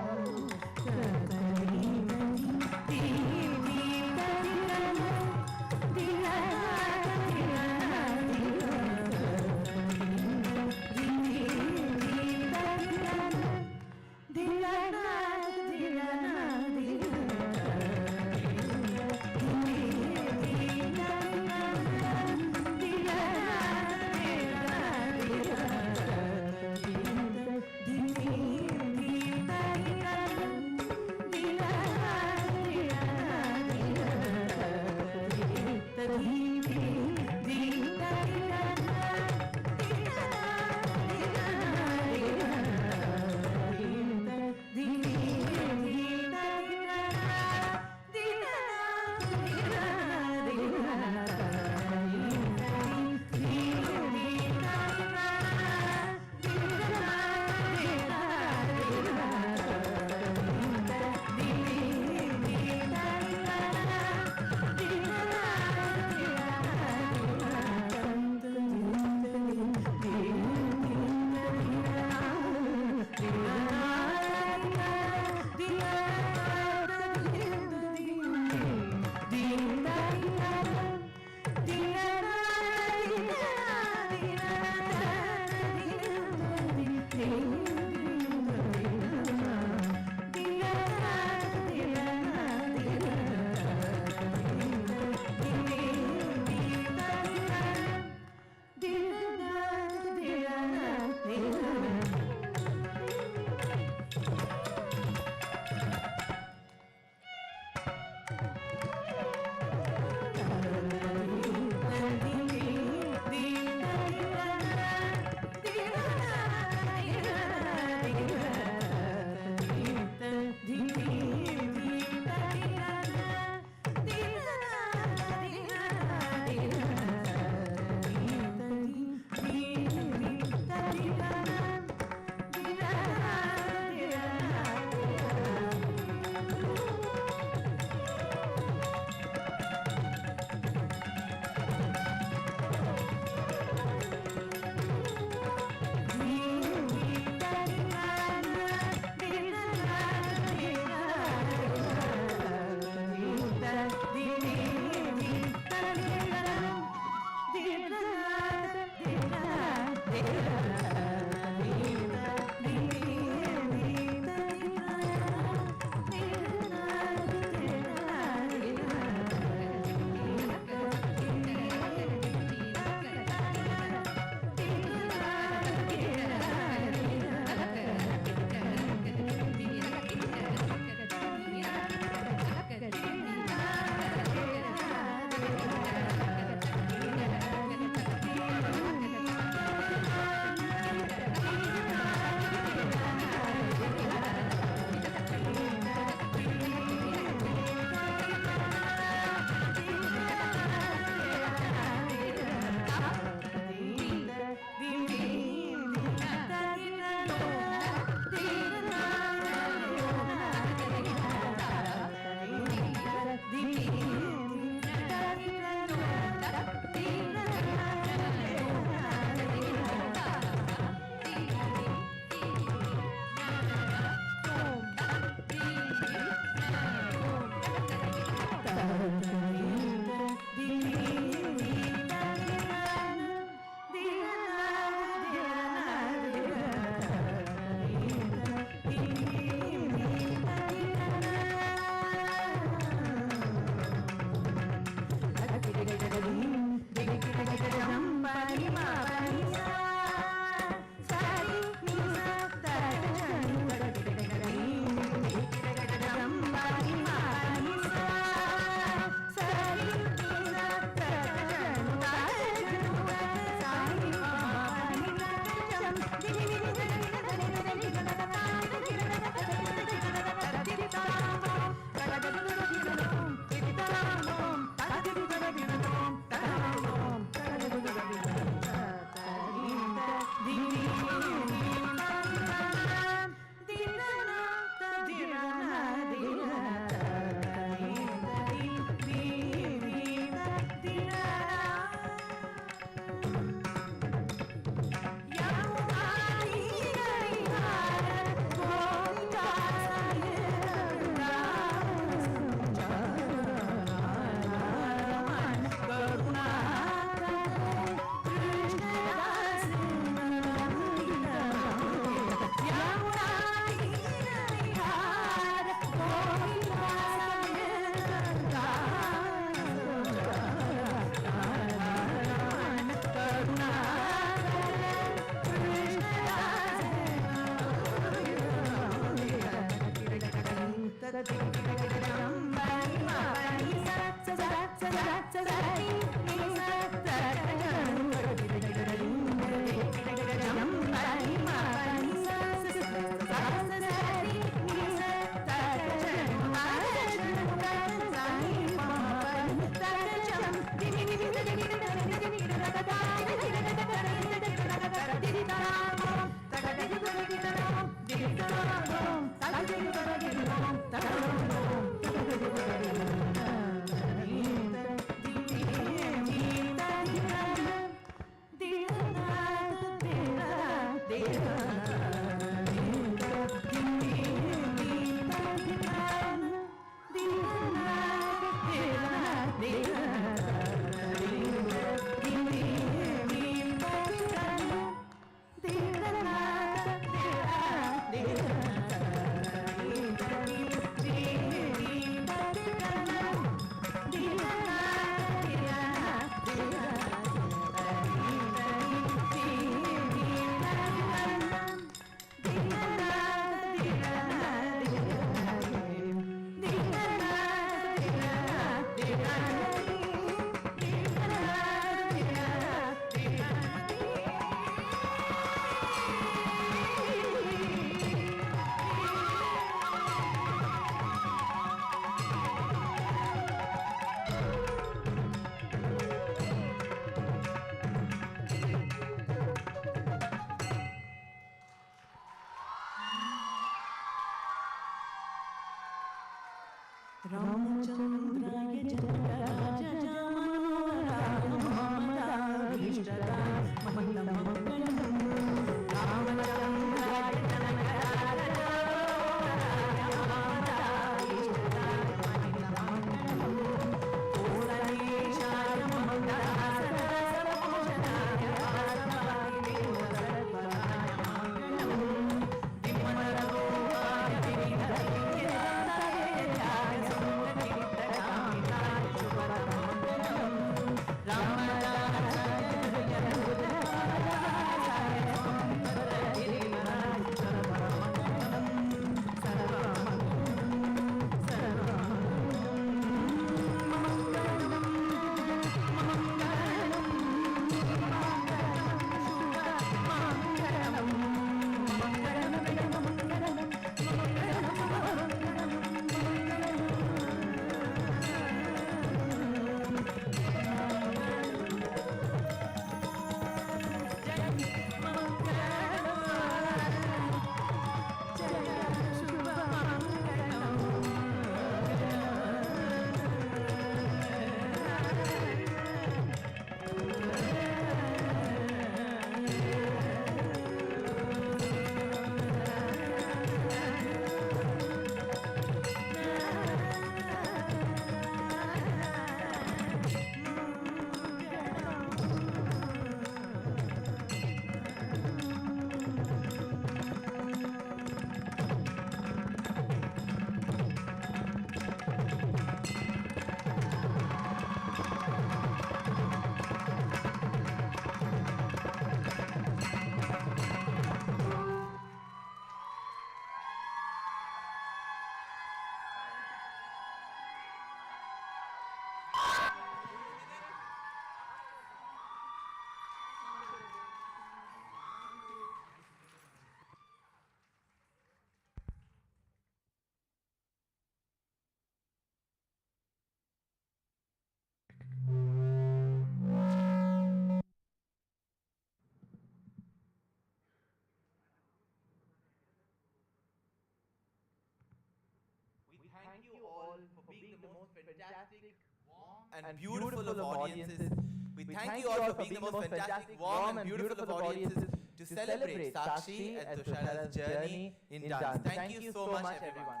fantastic, warm and beautiful of audiences. We thank you all for being the most fantastic, warm and beautiful of audiences to celebrate Sakshi and Tushara's journey in dance. Thank you so much, everyone.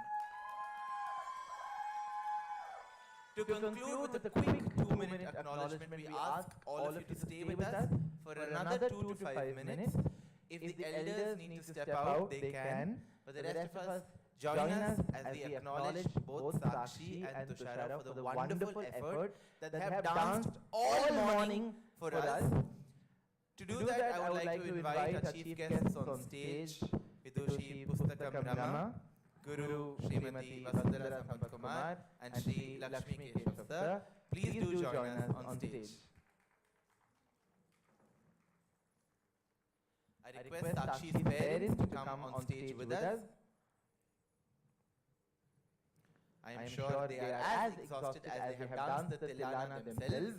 To conclude with a quick 2-minute acknowledgement, we ask all of you to stay with us for another 2 to 5 minutes. If the elders need to step out, they can. But the rest of us, join us as we acknowledge both Sakshi and Tushara for the wonderful effort that they have danced all morning for us. To do that, I would like to invite our chief guests on stage, Vidushi Pustakam Rama, Guru Srimati Vasundhara Sampath Kumar, and Shri Lakshmi Keshav sir. Please do join us on stage. I request Sakshi's parents to come on stage with us. I am sure they are as exhausted as they have danced the Tilana themselves.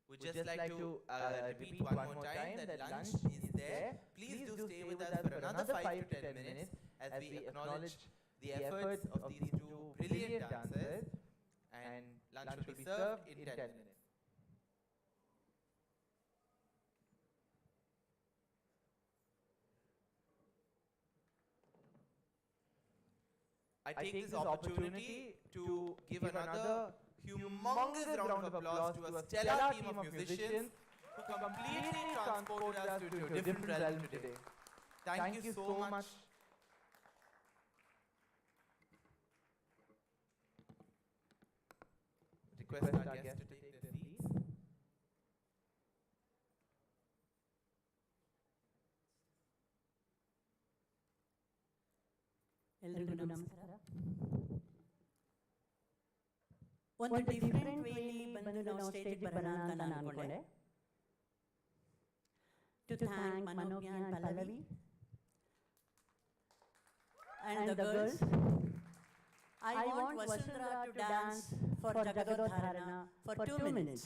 We'd just like to repeat one more time that lunch is there. Please do stay with us for another 5 to 10 minutes as we acknowledge the efforts of these two brilliant dancers, and lunch will be served in 10 minutes. I take this opportunity to give another humongous round of applause to a stellar team of musicians who completely transported us to a different realm today. Thank you so much. Request our guests to take their seats. ಎಲ್ರಿಗೂ ನಮಸ್ಕಾರ. ಒಂದು different ವೇಲಿ ಬಂದು ನಾವು ಸ್ಟೇಜಿಗೆ ಬರೋಣ ಅಂತ ನಾನು ಅನ್ಕೊಂಡೆ. To thank Manojna and Pallavi and the girls. I want Vasundhara to dance for Jagadodharana for 2 minutes.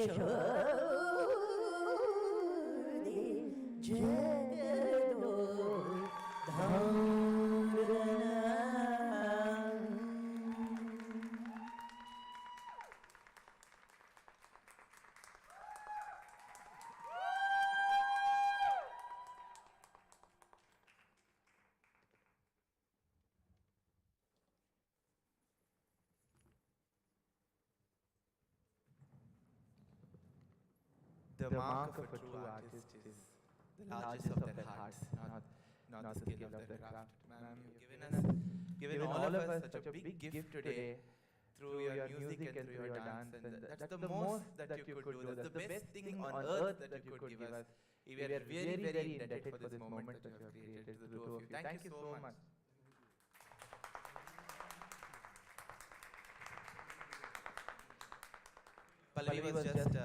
Yashode ಜಗದೋದ್ಧಾರಣ. The mark of a true artist is the largest of their hearts, not the skill of their craft. Ma'am, you've given all of us such a big gift today through your music and through your dance, and that's the most that you could do. That's the best thing on earth that you could give us. We are very, very indebted for this moment that you have created, the two of you. Thank you so much. Pallavi was just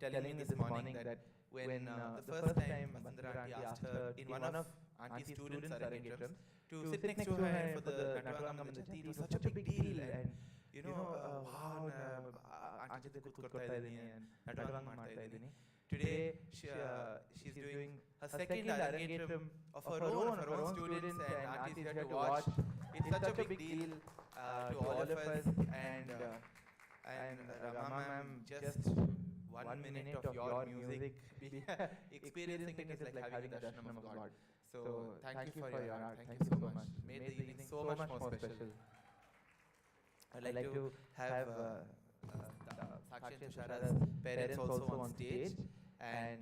telling me this morning that when the first time Vasundhara auntie asked her in one of auntie's students' Arangetrams to sit next to her for the Natvangam and the Jati, it was such a big deal. And wow, auntie jate kutkorta idini and Natvangam ಮಾಡ್ತಾ ಇದೀನಿ. Today she's doing her second Arangetram of her own students, and auntie is here to watch. It's such a big deal to all of us. And Rama ma'am, just 1 minute of your music, experiencing it is like having the darshanam of God. So thank you for your art. Thank you so much. Made the evening so much more special. I'd like to have Sakshi and Tushara's parents also on stage, and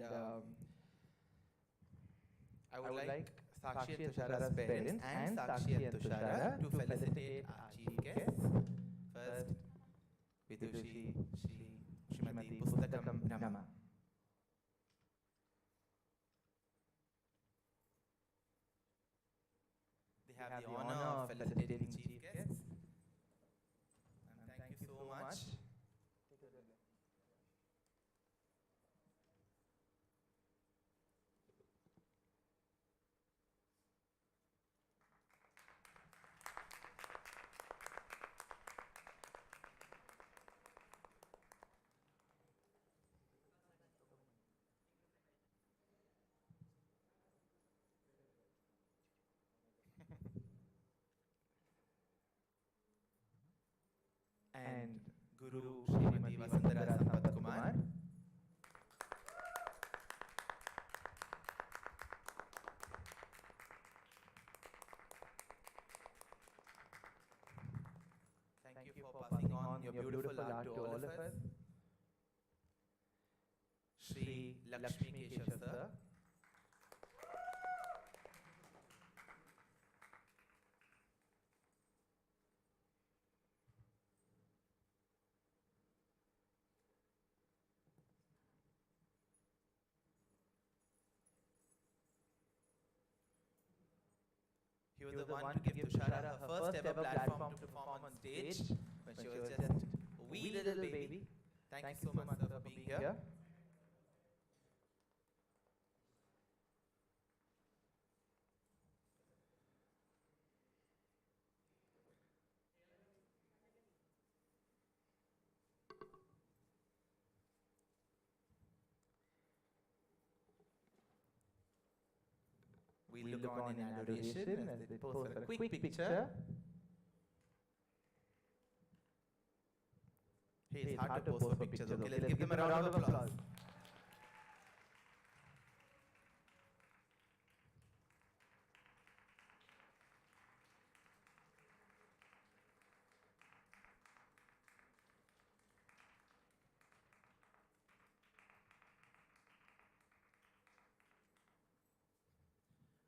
I would like Sakshi and Tushara's parents and Sakshi and Tushara to felicitate our chief guests. First, Vidushi Srimati Pustakam Nama. They have the honor of felicitating chief guests. And thank you so much. And Guru Srimati Vasundhara Sampath Kumar. Thank you for passing on your beautiful art to all of us. Shri Lakshmi Keshav sir. He was the one to give Tushara her first ever platform to perform on stage when she was just a wee little baby. Thank you so much, sir, for being here. We look on in adoration as they pose for a quick picture. Hey, it's hard to pose for pictures, okay? Let's give them a round of applause.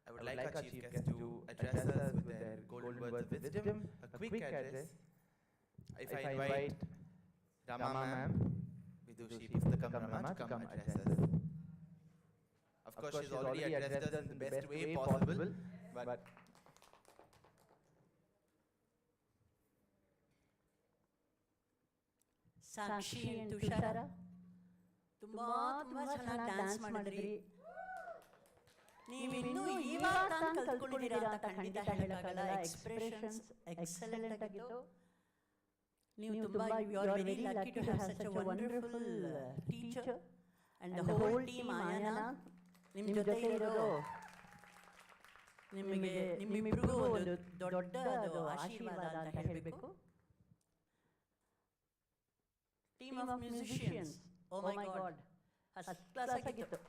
I would like our chief guests to address us with their golden words of wisdom, a quick address. If I invite Rama ma'am, Vidushi Pustakam Rama to come address us. Of course, she's already addressed us in the best way possible, but Sakshi and Tushar ತುಂಬಾ ಚೆನ್ನಾಗಿ dance ಮಾಡಿದ್ರಿ. ನೀವಿನ್ನೂ ಇವಾಗ ತಾನು ಕಲ್ತ್ಕೊಂಡಿದ್ದೀರಾ ಅಂತ ಖಂಡಿತ ಹೇಳಕ್ಕಾಗಲ್ಲ. Expressions excellent ಆಗಿತ್ತು. You are very lucky to have such a wonderful teacher and the whole team Aayana. ನಿಮ್ಮ ಜೊತೆ ಇರೋದು ನಿಮ್ಮಿಬ್ರಿಗೂ ಒಂದು ದೊಡ್ಡದು ಆಶೀರ್ವಾದ ಅಂತ ಹೇಳಬೇಕು. Team of musicians, oh my god, first class ಆಗಿತ್ತು.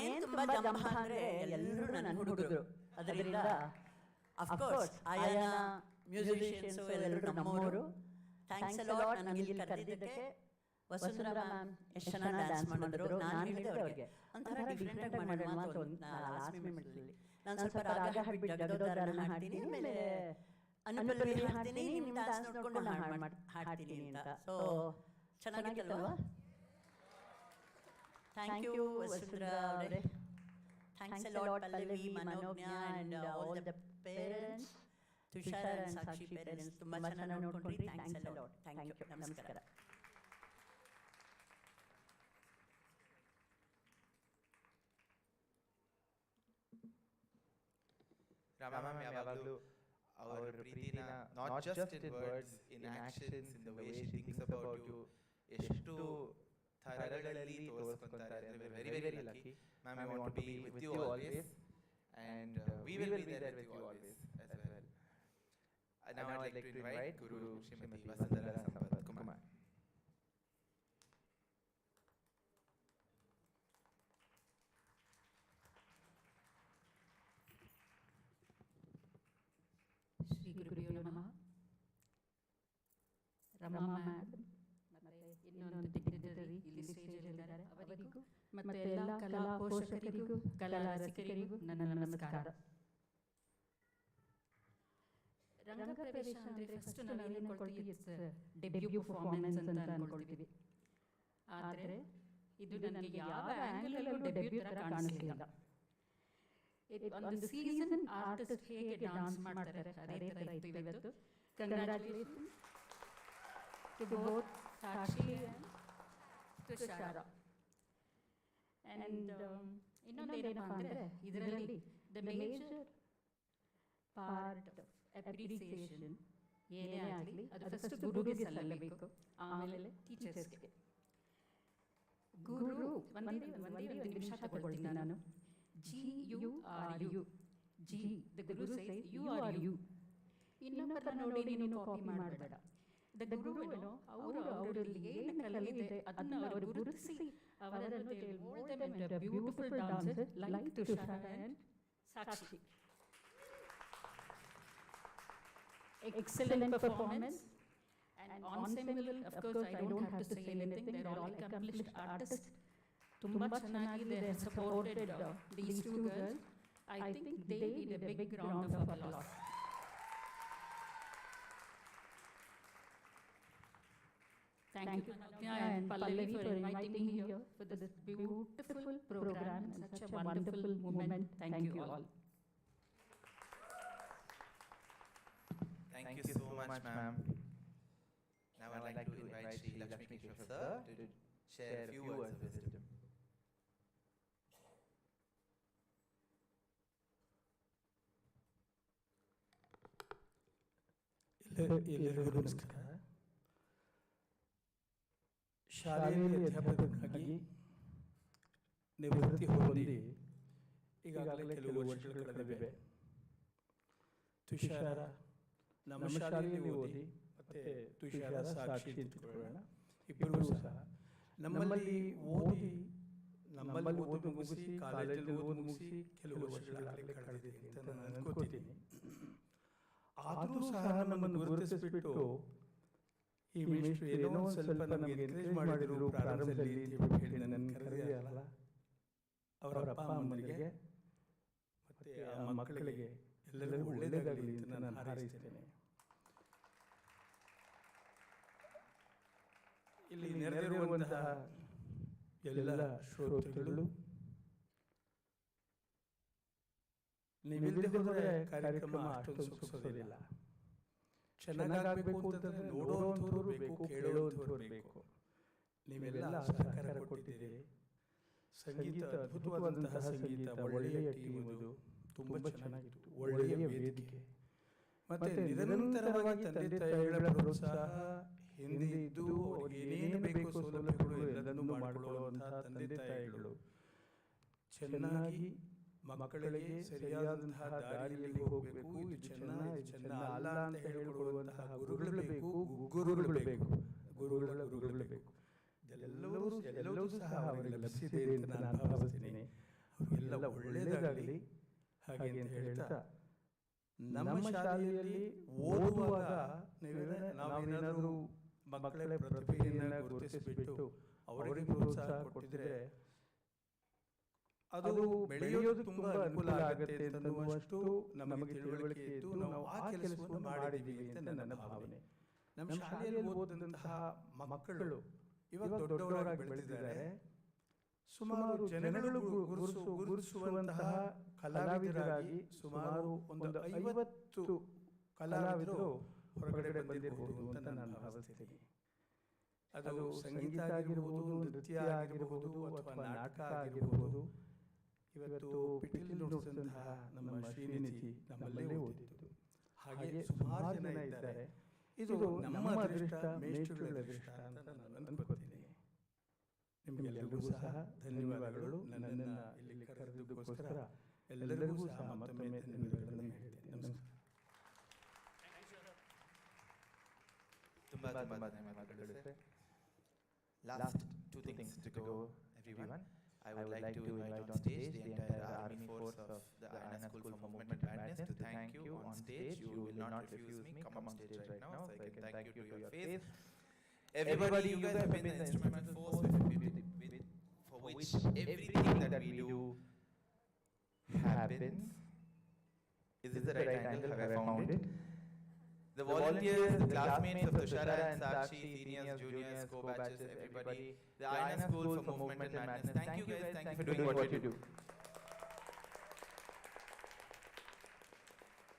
ಏನು ತುಂಬ ಜಂಬ ಅಂದರೆ ಎಲ್ಲರೂ ನನ್ನ ಹುಡುಗರು. ಅದರಿಂದ ಅಫ್ಕೋರ್ಸ್ ಆಯಾನ ಮ್ಯೂಸಿಷಿಯನ್ಸು ಎಲ್ಲರೂ ನಮ್ಮವರು. ಥ್ಯಾಂಕ್ಸ್ ಅ ಲಾಟ್ ನನಗೆ ಇಲ್ಲಿ ಕರೆದಿದ್ದಕ್ಕೆ. ವಸುಂಧರಾ ಮ್ಯಾಮ್ ಎಷ್ಟು ಚೆನ್ನಾಗಿ ಡ್ಯಾನ್ಸ್ ಮಾಡಿದ್ರು. ನಾನು ಹೇಳಿದೆ ಅವ್ರಿಗೆ ಒಂಥರ ಡಿಫ್ರೆಂಟಾಗಿ ಮಾಡೋಣ ಅಂತ ಒಂದು ಲಾಸ್ಟ್ ಮಿನಿಟ್ಲಿ ನಾನು ಸ್ವಲ್ಪ ರಾಗ ಹಾಡ್ಬಿಟ್ಟು ಜಗದೋದ್ಧಾರನ ಹಾಡ್ತೀನಿ, ಆಮೇಲೆ ಅನುಪಲ್ಲವಿ ಹಾಡ್ತೀನಿ, ನಿಮ್ಮ ಡ್ಯಾನ್ಸ್ ನೋಡ್ಕೊಂಡು ನಾನು ಹಾಡ್ತೀನಿ ಅಂತ. ಸೊ ಚೆನ್ನಾಗಿತ್ತಲ್ವಾ? ಥ್ಯಾಂಕ್ ಯು ವಸುಂಧರಾ ಅವರೇ. Thanks a lot Pallavi, Manojna and all the parents, Tushara and Sakshi parents ತುಂಬ ಚೆನ್ನಾಗಿ ನೋಡ್ಕೊಂಡ್ರಿ. Thanks a lot. Thank you. ನಮಸ್ಕಾರ. Rama ma'am ಯಾವಾಗಲೂ ಅವರ ಪ್ರೀತಿನ not just in words, in actions, in the way she thinks about you, ಎಷ್ಟು ಥರಗಳಲ್ಲಿ ತೋರಿಸ್ಕೊಂತಾರೆ. Very very lucky. Ma'am, I want to be with you always and we will be there with you always as well. Now I'd like to invite Guru Srimati Vasundhara Sampath Kumar. Shri ಗುರುಭ್ಯೋ ನಮಃ. Rama ma'am ಮತ್ತು ಇನ್ನೊಂದು ದಿಗ್ಗಜರು ಇಲ್ಲಿ ಸ್ಟೇಜಲ್ಲಿದ್ದಾರೆ, ಅವರಿಗೂ ಮತ್ತು ಎಲ್ಲ ಕಲಾ ಪೋಷಕರಿಗೂ ಕಲಾ ರಸಿಕರಿಗೂ ನನ್ನ ನಮಸ್ಕಾರ. ರಂಗಪ್ರವೇಶ ಅಂದರೆ ಫಸ್ಟ್ ನಾವೇನು ಅನ್ಕೊಳ್ತೀವಿ, ಇಟ್ಸ್ ಡೆಬ್ಯೂ ಪರ್ಫಾರ್ಮೆನ್ಸ್ ಅಂತ ಅನ್ಕೊಳ್ತೀವಿ. ಆದರೆ ಇದು ನನಗೆ ಯಾವ ಆ್ಯಂಗಲಲ್ಲೂ ಡೆಬ್ಯೂ ಥರ ಕಾಣಿಸ್ಲಿಲ್ಲ. ಒಂದು ಸೀಸನ್ ಆರ್ಟಿಸ್ಟ್ ಹೇಗೆ ಡಾನ್ಸ್ ಮಾಡ್ತಾರೆ ಅದೇ ಥರ ಇತ್ತು ಇವತ್ತು. Congratulation to both Sakshi and Tushara. And ಇನ್ನೊಂದೇನಪ್ಪ ಅಂದರೆ ಇದರಲ್ಲಿ ದ ಮೇಜರ್ ಪಾರ್ಟ್ ಅಪ್ರಿಸಿಯೇಷನ್ ಏನೇ ಆಗಲಿ ಅದು ಫಸ್ಟ್ ಗುರುಗೆ ಸಲ್ಲಬೇಕು, ಆಮೇಲೆ ಟೀಚರ್ಸ್ಗೆ. ಗುರು ಒಂದೇ ನಿಮಿಷ ತಗೊಳ್ತೀನಿ ನಾನು. G-U-R-U. G. The Guru says, you are you. ಇನ್ನೊಬ್ಬರ ನೋಡಿ ನೀನು ಕಾಪಿ ಮಾಡಬೇಡ. ದ ಗುರು ಅವರಲ್ಲಿ ಏನು ಕಲಿಯಿದೆ ಅದನ್ನು ಅವರು ಗುರುತಿಸಿ ಅವರನ್ನು mold them into beautiful dancers like Tushara and Sakshi. Excellent performance. And ensemble, of course, I don't have to say anything. They're all accomplished artists. ತುಂಬ ಚೆನ್ನಾಗಿ they have supported these two girls. I think they need a big round of applause. Thank you Manognya and Pallavi for inviting me here for this beautiful program and such a wonderful moment. Thank you all. Thank you so much, ma'am. Now I'd like to invite Shri Lakshmi Kishore sir to share a few words of wisdom. ಎಲ್ಲರಿಗೂ ನಮಸ್ಕಾರ. ಶಾಲೆಯಲ್ಲಿ ಅಧ್ಯಾಪಕನಾಗಿ ನಿವೃತ್ತಿ ಹೊಂದಿ ಈಗಾಗಲೇ ಕೆಲವು ವರ್ಷಗಳು ಕಳೆದಿವೆ. ತುಷಾರ ನಮ್ಮ ಶಾಲೆಯಲ್ಲಿ ಓದಿ ಮತ್ತು ತುಷಾರ ಸಾಕ್ಷಿ ತಿಳ್ಕೊಳ್ಳೋಣ, ಇಬ್ಬರೂ ಸಹ ನಮ್ಮಲ್ಲಿ ಓದು ಮುಗಿಸಿ ಕಾಲೇಜಲ್ಲಿ ಓದು ಮುಗಿಸಿ ಕೆಲವು ವರ್ಷಗಳಾಗಲೇ ಕಳೆದಿದೆ ಅಂತ ನಾನು ಅನ್ಕೋತೀನಿ. ಆದರೂ ಸಹ ನಮ್ಮನ್ನು ಗುರುತಿಸಿಬಿಟ್ಟು ಈ ಮಿನಿಸ್ಟ್ರಿ ಏನೋ ಸ್ವಲ್ಪ ನಮಗೆ ಎನ್ಕರೇಜ್ ಮಾಡಿದ್ರು ಪ್ರಾರಂಭದಲ್ಲಿ ಅಂತ ಹೇಳಿ ನನ್ನ ಕರೆಯಲ್ಲ. ಅವರ ಅಪ್ಪ ಅಮ್ಮನಿಗೆ ಮತ್ತು ಆ ಮಕ್ಕಳಿಗೆ ಎಲ್ಲರಿಗೂ ಒಳ್ಳೆಯದಾಗಲಿ ಅಂತ ನಾನು ಹಾರೈಸ್ತೇನೆ. ಇಲ್ಲಿ ನೆರೆದಿರುವಂತಹ ಎಲ್ಲ ಶ್ರೋತೃಗಳು, ನೀವಿಲ್ಲದೆ ಹೋದರೆ ಕಾರ್ಯಕ್ರಮ ಅಷ್ಟೊಂದು ಸೊಗಸೋದಿಲ್ಲ. ಚೆನ್ನಾಗಬೇಕು ಅಂತಂದರೆ ನೋಡುವಂಥವ್ರು ಬೇಕು, ಕೇಳುವಂಥವ್ರು ಬೇಕು. ನೀವೆಲ್ಲ ಸಹಕಾರ ಕೊಟ್ಟಿದ್ದೀರಿ. ಸಂಗೀತ ಅದ್ಭುತವಾದಂತಹ ಸಂಗೀತ, ಒಳ್ಳೆಯ ಟೀಮ್, ಅದು ತುಂಬ ಚೆನ್ನಾಗಿತ್ತು, ಒಳ್ಳೆಯ ವೇದಿಕೆ. ಮತ್ತು ನಿರಂತರವಾಗಿ ತಂದೆ ತಾಯಿಗಳ ಪ್ರೋತ್ಸಾಹ ಹಿಂದೆ ಇದ್ದು ಅವ್ರಿಗೆ ಏನೇನು ಬೇಕು ಸೌಲಭ್ಯಗಳು ಎಲ್ಲದನ್ನು ಮಾಡಿಕೊಳ್ಳುವಂತಹ ತಂದೆ ತಾಯಿಗಳು ಚೆನ್ನಾಗಿ ಮಕ್ಕಳಿಗೆ ಸರಿಯಾದಂತಹ ದಾರಿಯಲ್ಲಿ ಹೋಗಬೇಕು. ಇದು ಚೆನ್ನ ಅಲ್ಲ ಅಂತ ಹೇಳಿಕೊಡುವಂತಹ ಗುರುಗಳು ಬೇಕು, ಗುರುಗಳು ಬೇಕು, ಗುರುಗಳು ಬೇಕು. ಎಲ್ಲವೂ ಸಹ ಅವರಿಗೆ ಲಭಿಸಿದೆ ಅಂತ ನಾನು ಭಾವಿಸ್ತೀನಿ. ಎಲ್ಲ ಒಳ್ಳೆಯದಾಗಲಿ ಹಾಗೆ ಅಂತ ಹೇಳ್ತಾ, ನಮ್ಮ ಶಾಲೆಯಲ್ಲಿ ಓದುವಾಗ ನಾವೇನಾದರೂ ಮಕ್ಕಳ ಪ್ರತಿಭೆಯನ್ನು ಗುರುತಿಸಿಬಿಟ್ಟು ಅವರಿಗೆ ಪ್ರೋತ್ಸಾಹ ಕೊಟ್ಟಿದ್ರೆ ಅದು ಬೆಳೆಯೋದು ತುಂಬಾ ಅನುಕೂಲ ಆಗುತ್ತೆ ಅಂತನ್ನುವಷ್ಟು ನಮಗೆ ತಿಳುವಳಿಕೆ ಇದ್ದು ನಾವು ಆ ಕೆಲಸವನ್ನು ಮಾಡಿದ್ದೀವಿ ಅಂತ ನನ್ನ ಭಾವನೆ. ನಮ್ಮ ಶಾಲೆಯಲ್ಲಿ ಓದಿದಂತಹ ಮಕ್ಕಳು ಇವಾಗ ದೊಡ್ಡವರಾಗಿ ಬೆಳೆದಿದ್ದಾರೆ. ಸುಮಾರು ಜನಗಳು ಗುರುಸುವಂತಹ ಕಲಾವಿದರಾಗಿ ಸುಮಾರು ಒಂದು 50 ಕಲಾವಿದರು ಹೊರಗಡೆ ಬಂದಿರಬಹುದು ಅಂತ ನಾನು ಭಾವಿಸ್ತೀನಿ. ಅದು ಸಂಗೀತ ಆಗಿರಬಹುದು, ನೃತ್ಯ ಆಗಿರಬಹುದು, ಅಥವಾ ನಾಟಕ ಆಗಿರಬಹುದು. ಇವತ್ತು ಪಿಟೀಲ್ ನುಡಿಸಿದಂತಹ ನಮ್ಮ ಶ್ರೀನಿಧಿ ನಮ್ಮಲ್ಲೇ ಓದಿದ್ದು. ಹಾಗೆ ಸುಮಾರು ಜನ ಇದ್ದಾರೆ. ಇದು ನಮ್ಮ ಅದೃಷ್ಟ, ಮೇಷ್ಟ್ರುಗಳ ಅದೃಷ್ಟ ಅಂತ ನಾನು ಅನ್ಕೋತೀನಿ. ನಿಮಗೆಲ್ಲರಿಗೂ ಸಹ ಧನ್ಯವಾದಗಳು. ನನ್ನನ್ನು ಇಲ್ಲಿ ಕರೆದಿದ್ದಕ್ಕೋಸ್ಕರ ಎಲ್ಲರಿಗೂ ಸಹ ಮತ್ತೊಮ್ಮೆ ಧನ್ಯವಾದಗಳನ್ನು ಹೇಳ್ತೀನಿ. ನಮಸ್ಕಾರ. ತುಂಬಾ ಧನ್ಯವಾದಗಳು sir. Last two things to go, everyone. I would like to invite on stage the entire army force of the Aayana School for Movement and Madness to thank you on stage. You will not refuse me. Come on stage right now so I can thank you to your face. Everybody, you guys have been the instrumental force for which everything that we do happens. Is this the right angle? Have I found it? The volunteers, the classmates of Tushara and Sakshi, seniors, juniors, co-batches, everybody. The Aayana School for Movement and Madness. Thank you guys. Thank you for doing what you do.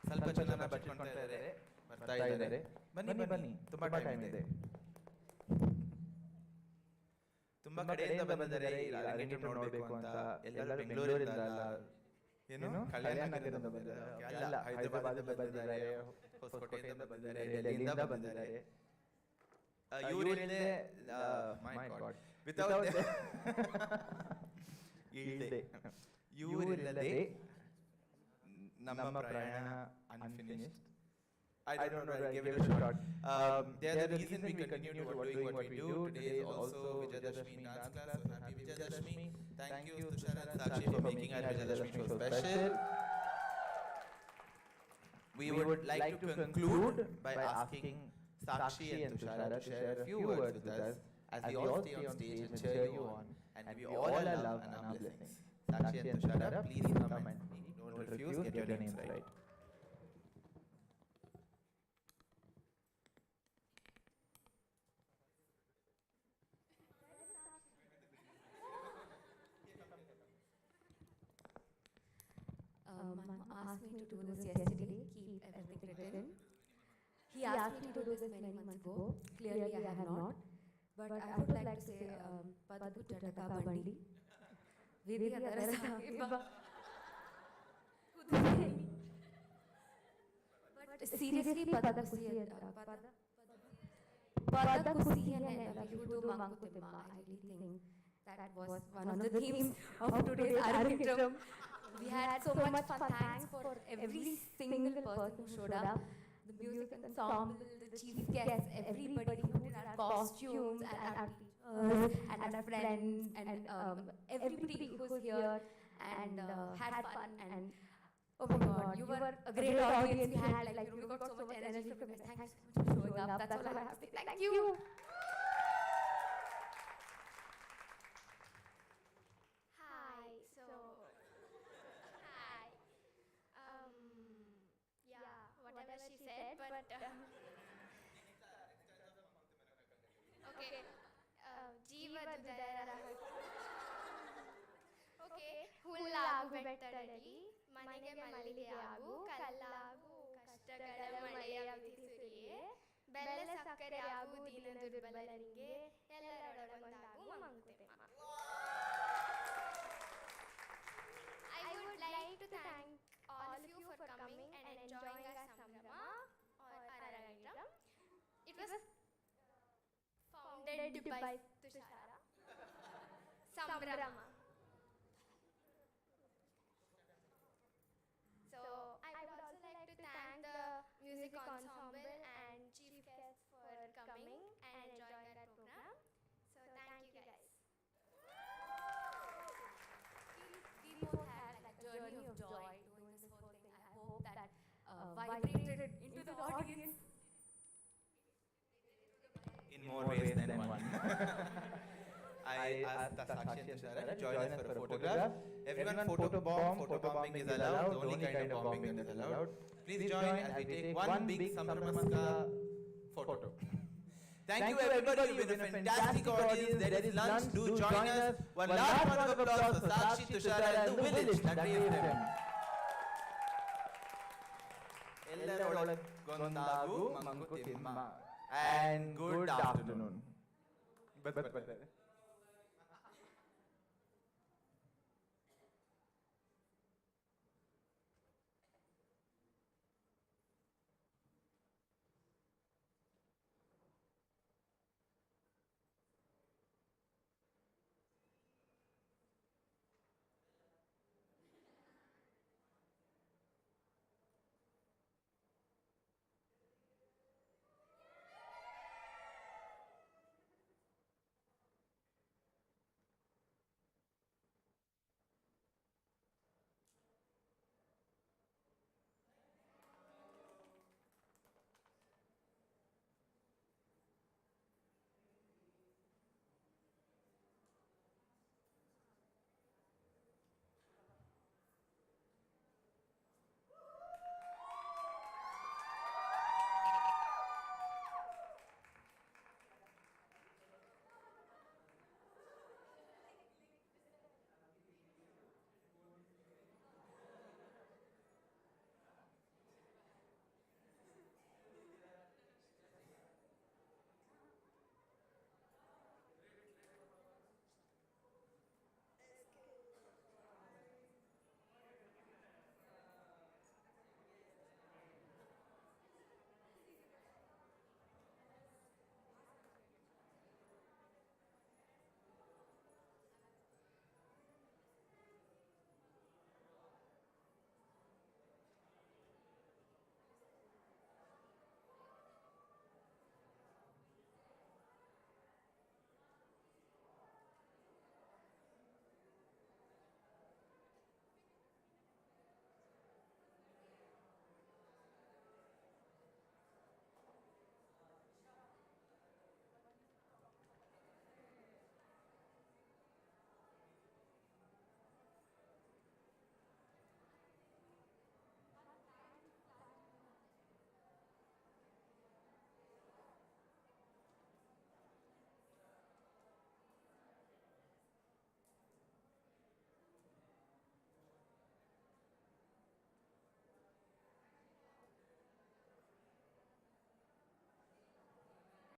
ಸ್ವಲ್ಪ ಜನ ಬಚ್ಚಿಟ್ಕೊಳ್ತಾ ಇದ್ದಾರೆ, ಬರ್ತಾ ಇದ್ದಾರೆ. ಬನ್ನಿ, ತುಂಬಾ time ಇದೆ. ತುಂಬಾ ಕಡೆಯಿಂದ ಬಂದಿದ್ದಾರೆ ಅರಂಗೇಟ್ರಂ ನೋಡಬೇಕು ಅಂತ. ಎಲ್ಲರೂ ಬೆಂಗಳೂರಿಂದ ಅಲ್ಲ, ಏನು ಕಲ್ಯಾಣನಗರದಿಂದ ಬಂದಿದ್ದಾರೆ, ಅಲ್ಲ ಹೈದರಾಬಾದಿಂದ ಬಂದಿದ್ದಾರೆ, ಹೊಸಕೋಟೆಯಿಂದ ಬಂದಿದ್ದಾರೆ, ಡೆಲ್ಲಿಯಿಂದ ಬಂದಿದ್ದಾರೆ. ಇವರಿಲ್ಲದೆ ಮೈ ಗಾಡ್ ವಿತೌಟ್ ಇವರಿಲ್ಲದೆ ನಮ್ಮ ಪ್ರಯಾಣ unfinished. I don't know, I gave it a shot. They are the reason we continue to doing what we do. Today is also Vijayadashmi dance class, so happy Vijayadashmi. Thank you Tushara and Sakshi for making our Vijayadashmi so special. We would like to conclude by asking Sakshi and Tushara to share a few words with us as we all stay on stage and cheer you on and give you all our love and our blessings. Sakshi and Tushara, please come and speak. Don't refuse, get your names right. Manu asked me to do this yesterday, keep everything written. He asked me to do this many months ago. Clearly I have not. But I would like to say, Padu Jataka Bandi. Vidi Adara Sahiba. But seriously, Pada Kusiyana, Vihudu Mankutimma. I really think that was one of the themes of today's Arangetram. We had so much fun. Thanks for every single person who showed up. The music ensemble, the chief guests, everybody who did our costumes, and our teachers, and our friends, and everybody who was here and had fun. And oh my God, you were a great audience. We had like we got so much energy from you. Thanks so much for showing up. That's all I have to say. Thank you. Whatever she said, but okay. Okay. ಹುಲ್ಲಾಗು ಬೆಟ್ಟದಲ್ಲಿ ಮನೆಗೆ ಮಲ್ಲಿಗೆಯಾಗು ಕಲ್ಲಾಗು ಕಷ್ಟಗಳ ಮಳೆಯ ವಿಧಿಸುರಿಯೇ ಬೆಲ್ಲ ಸಕ್ಕರೆಯಾಗು ದೀನ ದುರ್ಬಲರಿಗೆ ಎಲ್ಲರೊಳಗೊಂದಾಗು Mankutimma. I would like to thank all of you for coming and enjoying our Sambrama. was founded by Tushara. Sambrama. So I would also like to thank the music ensemble and chief guests for coming and enjoying our program. So thank you guys. We both had like a journey of joy doing this whole thing. I hope that vibrated into the audience. In more ways than one. I asked Sakshi and Tushara to join us for a photograph. Everyone photobombing is allowed, the only kind of bombing that is allowed. Please join as we take one big Sambramaska photo. Thank you everybody, you've been a fantastic audience. There is lunch, do join us. One last round of applause for Sakshi, Tushara and the village that raised them. Ellarolagondagu mankutimma. And good afternoon.